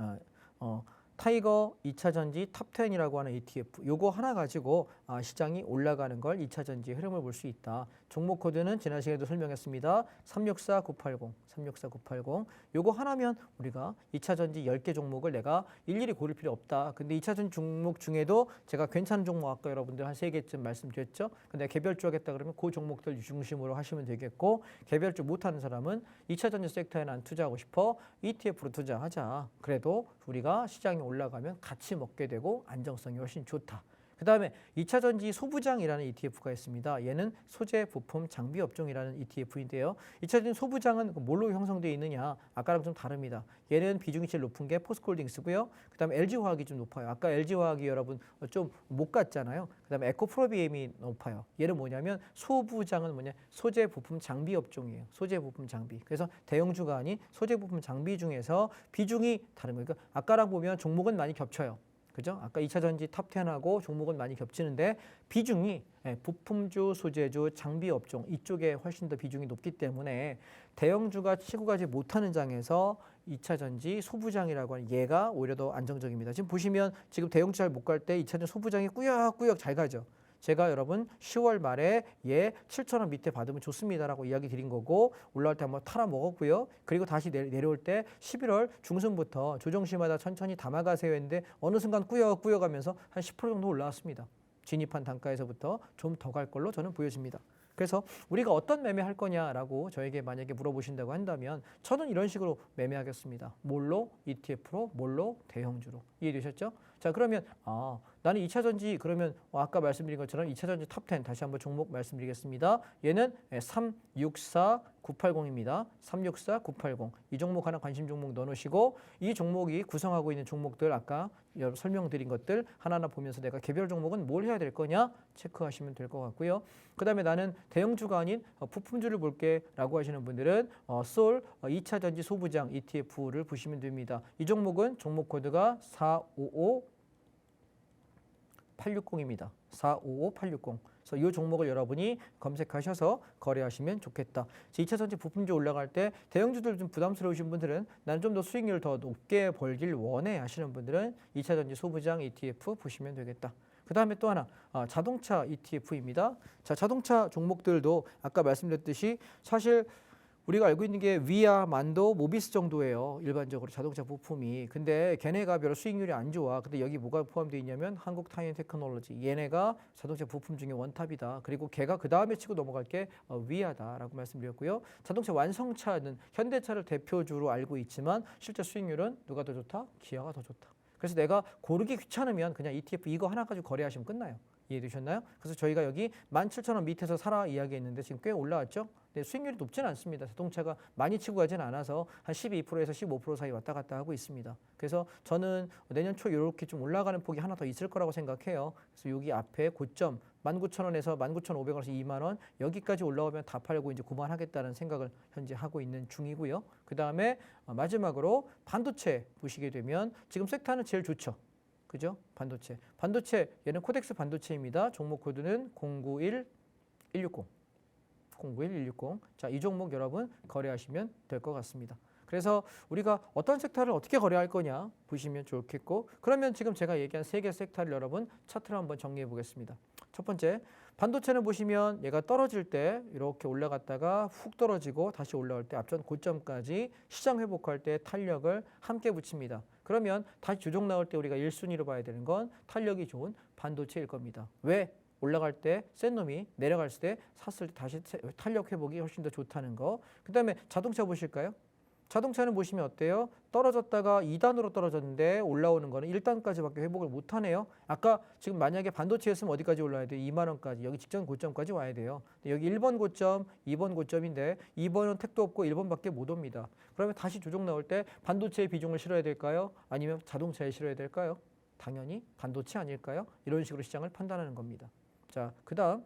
타이거 2차 전지 탑10이라고 하는 ETF 요거 하나 가지고 시장이 올라가는 걸 2차 전지의 흐름을 볼 수 있다. 종목 코드는 지난 시간에도 설명했습니다. 364980, 364980 요거 하나면 우리가 2차 전지 10개 종목을 내가 일일이 고를 필요 없다. 근데 2차 전지 종목 중에도 제가 괜찮은 종목 아까 여러분들 한 3개쯤 말씀드렸죠. 근데 개별주 하겠다 그러면 그 종목들 중심으로 하시면 되겠고 개별주 못하는 사람은 2차 전지 섹터에는 안 투자하고 싶어 ETF로 투자하자. 그래도 우리가 시장이 올라가면 같이 먹게 되고 안정성이 훨씬 좋다. 그 다음에 2차 전지 소부장이라는 ETF가 있습니다. 얘는 소재, 부품, 장비 업종이라는 ETF인데요. 2차 전지 소부장은 뭘로 형성되어 있느냐? 아까랑 좀 다릅니다. 얘는 비중이 제일 높은 게 포스코홀딩스고요. 그 다음에 LG화학이 좀 높아요. 아까 LG화학이 여러분 좀 못 갔잖아요. 그 다음에 에코프로비엠이 높아요. 얘는 뭐냐면 소부장은 뭐냐? 소재, 부품, 장비 업종이에요. 소재, 부품, 장비. 그래서 대형주가 아닌 소재, 부품, 장비 중에서 비중이 다른 거예요. 그러니까 아까랑 보면 종목은 많이 겹쳐요. 그죠? 아까 2차 전지 탑10하고 종목은 많이 겹치는데 비중이 부품주, 소재주, 장비 업종 이쪽에 훨씬 더 비중이 높기 때문에 대형주가 치고 가지 못하는 장에서 2차 전지 소부장이라고 하는 얘가 오히려 더 안정적입니다. 지금 보시면 지금 대형주 잘 못 갈 때 2차 전지 소부장이 꾸역꾸역 잘 가죠. 제가 여러분 10월 말에 얘 7,000원 밑에 받으면 좋습니다라고 이야기 드린 거고 올라올 때 한번 탈아 먹었고요. 그리고 다시 내려올 때 11월 중순부터 조정시마다 천천히 담아가세요 했는데 어느 순간 꾸역꾸역 하면서 한 10% 정도 올라왔습니다. 진입한 단가에서부터 좀 더 갈 걸로 저는 보여집니다. 그래서 우리가 어떤 매매할 거냐라고 저에게 만약에 물어보신다고 한다면 저는 이런 식으로 매매하겠습니다. 뭘로? ETF로, 뭘로? 대형주로. 이해되셨죠? 자, 그러면 나는 2차 전지 그러면 아까 말씀드린 것처럼 2차 전지 탑10 다시 한번 종목 말씀드리겠습니다. 얘는 364980입니다. 364980. 이 종목 하나 관심 종목 넣어놓으시고 이 종목이 구성하고 있는 종목들 아까 설명드린 것들 하나하나 보면서 내가 개별 종목은 뭘 해야 될 거냐 체크하시면 될 것 같고요. 그 다음에 나는 대형주가 아닌 부품주를 볼게 라고 하시는 분들은 솔 2차 전지 소부장 ETF를 보시면 됩니다. 이 종목은 종목 코드가 455860입니다. 455860. 그래서 이 종목을 여러분이 검색하셔서 거래하시면 좋겠다. 2차 전지 부품주 올라갈 때 대형주들 좀 부담스러우신 분들은 나는 좀 더 수익률 더 높게 벌길 원해 하시는 분들은 2차 전지 소부장 ETF 보시면 되겠다. 그 다음에 또 하나 자동차 ETF입니다. 자, 자동차 종목들도 아까 말씀드렸듯이 사실 우리가 알고 있는 게 위아, 만도, 모비스 정도예요. 일반적으로 자동차 부품이. 근데 걔네가 별로 수익률이 안 좋아. 근데 여기 뭐가 포함되어 있냐면 한국 타이어 테크놀로지. 얘네가 자동차 부품 중에 원탑이다. 그리고 걔가 그 다음에 치고 넘어갈 게 위아다라고 말씀드렸고요. 자동차 완성차는 현대차를 대표주로 알고 있지만 실제 수익률은 누가 더 좋다? 기아가 더 좋다. 그래서 내가 고르기 귀찮으면 그냥 ETF 이거 하나 가지고 거래하시면 끝나요. 이해되셨나요? 그래서 저희가 여기 17,000원 밑에서 사라 이야기했는데 지금 꽤 올라왔죠? 근데 수익률이 높지는 않습니다. 자동차가 많이 치고 가지는 않아서 한 12%에서 15% 사이 왔다 갔다 하고 있습니다. 그래서 저는 내년 초 이렇게 좀 올라가는 폭이 하나 더 있을 거라고 생각해요. 그래서 여기 앞에 고점 19,000원에서 19,500원에서 2만 원 여기까지 올라오면 다 팔고 이제 그만하겠다는 생각을 현재 하고 있는 중이고요. 그 다음에 마지막으로 반도체 보시게 되면 지금 섹터는 제일 좋죠. 그죠? 반도체. 반도체 얘는 코덱스 반도체입니다. 종목 코드는 091160. 091160. 자, 이 종목 여러분 거래하시면 될 것 같습니다. 그래서 우리가 어떤 섹터를 어떻게 거래할 거냐 보시면 좋겠고 그러면 지금 제가 얘기한 세 개 섹터를 여러분 차트로 한번 정리해 보겠습니다. 첫 번째 반도체는 보시면 얘가 떨어질 때 이렇게 올라갔다가 훅 떨어지고 다시 올라올 때 앞전 고점까지 시장 회복할 때 탄력을 함께 붙입니다. 그러면 다시 조정 나올 때 우리가 1순위로 봐야 되는 건 탄력이 좋은 반도체일 겁니다. 왜? 올라갈 때 센 놈이 내려갈 때 샀을 때 다시 탄력 회복이 훨씬 더 좋다는 거. 그 다음에 자동차 보실까요? 자동차는 보시면 어때요? 떨어졌다가 2단으로 떨어졌는데 올라오는 거는 1단까지밖에 회복을 못하네요. 아까 지금 만약에 반도체였으면 어디까지 올라야 돼요? 2만 원까지. 여기 직전 고점까지 와야 돼요. 여기 1번 고점, 2번 고점인데 2번은 택도 없고 1번밖에 못 옵니다. 그러면 다시 조정 나올 때 반도체의 비중을 실어야 될까요? 아니면 자동차에 실어야 될까요? 당연히 반도체 아닐까요? 이런 식으로 시장을 판단하는 겁니다. 자, 그 다음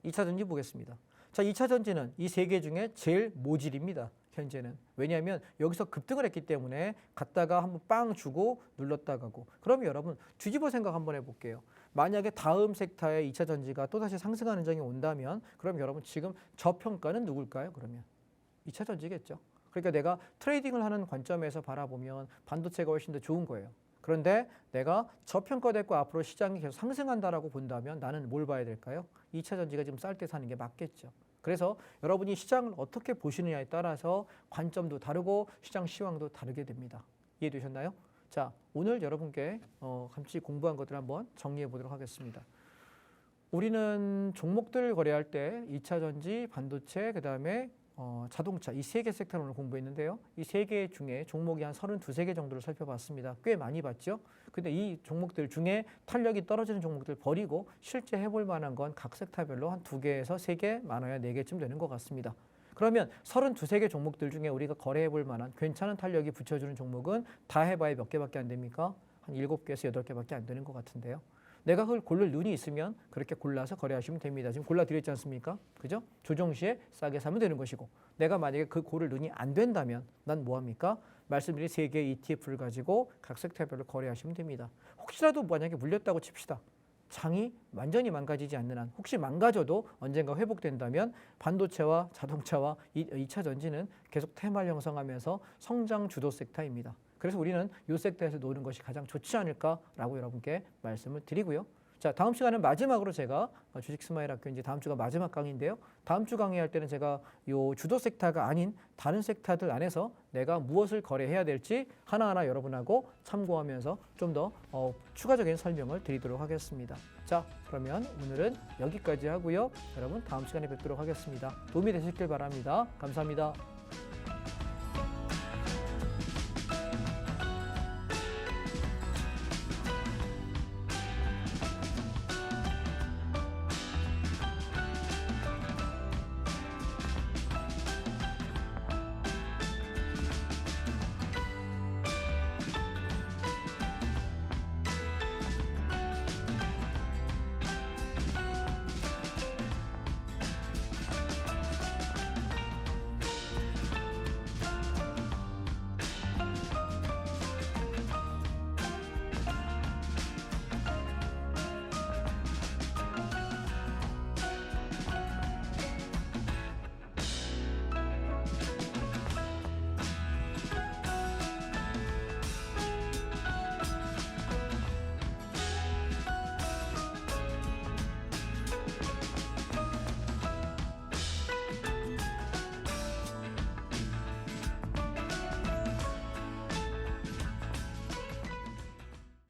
2차 전지 보겠습니다. 자, 2차 전지는 이 세 개 중에 제일 모질입니다. 현재는. 왜냐하면 여기서 급등을 했기 때문에 갔다가 한번 빵 주고 눌렀다 가고. 그러면 여러분 뒤집어 생각 한번 해볼게요. 만약에 다음 섹터에 2차 전지가 또다시 상승하는 점이 온다면 그럼 여러분 지금 저평가는 누굴까요? 그러면 2차 전지겠죠. 그러니까 내가 트레이딩을 하는 관점에서 바라보면 반도체가 훨씬 더 좋은 거예요. 그런데 내가 저평가됐고 앞으로 시장이 계속 상승한다라고 본다면 나는 뭘 봐야 될까요? 2차 전지가 지금 쌀 때 사는 게 맞겠죠. 그래서 여러분이 시장을 어떻게 보시느냐에 따라서 관점도 다르고 시장 시황도 다르게 됩니다. 이해되셨나요? 자, 오늘 여러분께 같이 공부한 것들 한번 정리해 보도록 하겠습니다. 우리는 종목들 거래할 때 2차 전지, 반도체, 그 다음에 자동차 이 세 개 섹터를 오늘 공부했는데요. 이 세 개 중에 종목이 한 32개 정도를 살펴봤습니다. 꽤 많이 봤죠. 근데 이 종목들 중에 탄력이 떨어지는 종목들 버리고 실제 해볼 만한 건 각 섹터별로 한 2개에서 3개, 많아야 4개쯤 되는 것 같습니다. 그러면 32개 종목들 중에 우리가 거래해 볼 만한 괜찮은 탄력이 붙여주는 종목은 다 해봐야 몇 개밖에 안 됩니까? 한 7개에서 8개밖에 안 되는 것 같은데요. 내가 그걸 고를 눈이 있으면 그렇게 골라서 거래하시면 됩니다. 지금 골라드렸지 않습니까? 그죠? 조정 시에 싸게 사면 되는 것이고 내가 만약에 그 고를 눈이 안 된다면 난 뭐합니까? 말씀드린 3개의 ETF를 가지고 각 섹터별로 거래하시면 됩니다. 혹시라도 만약에 물렸다고 칩시다. 장이 완전히 망가지지 않는 한 혹시 망가져도 언젠가 회복된다면 반도체와 자동차와 2차 전지는 계속 테마를 형성하면서 성장 주도 섹터입니다. 그래서 우리는 이 섹터에서 노는 것이 가장 좋지 않을까라고 여러분께 말씀을 드리고요. 자, 다음 시간은 마지막으로 제가 주식 스마일 학교 이제 다음 주가 마지막 강의인데요. 다음 주 강의할 때는 제가 요 주도 섹터가 아닌 다른 섹터들 안에서 내가 무엇을 거래해야 될지 하나하나 여러분하고 참고하면서 좀 더 추가적인 설명을 드리도록 하겠습니다. 자, 그러면 오늘은 여기까지 하고요. 여러분 다음 시간에 뵙도록 하겠습니다. 도움이 되셨길 바랍니다. 감사합니다.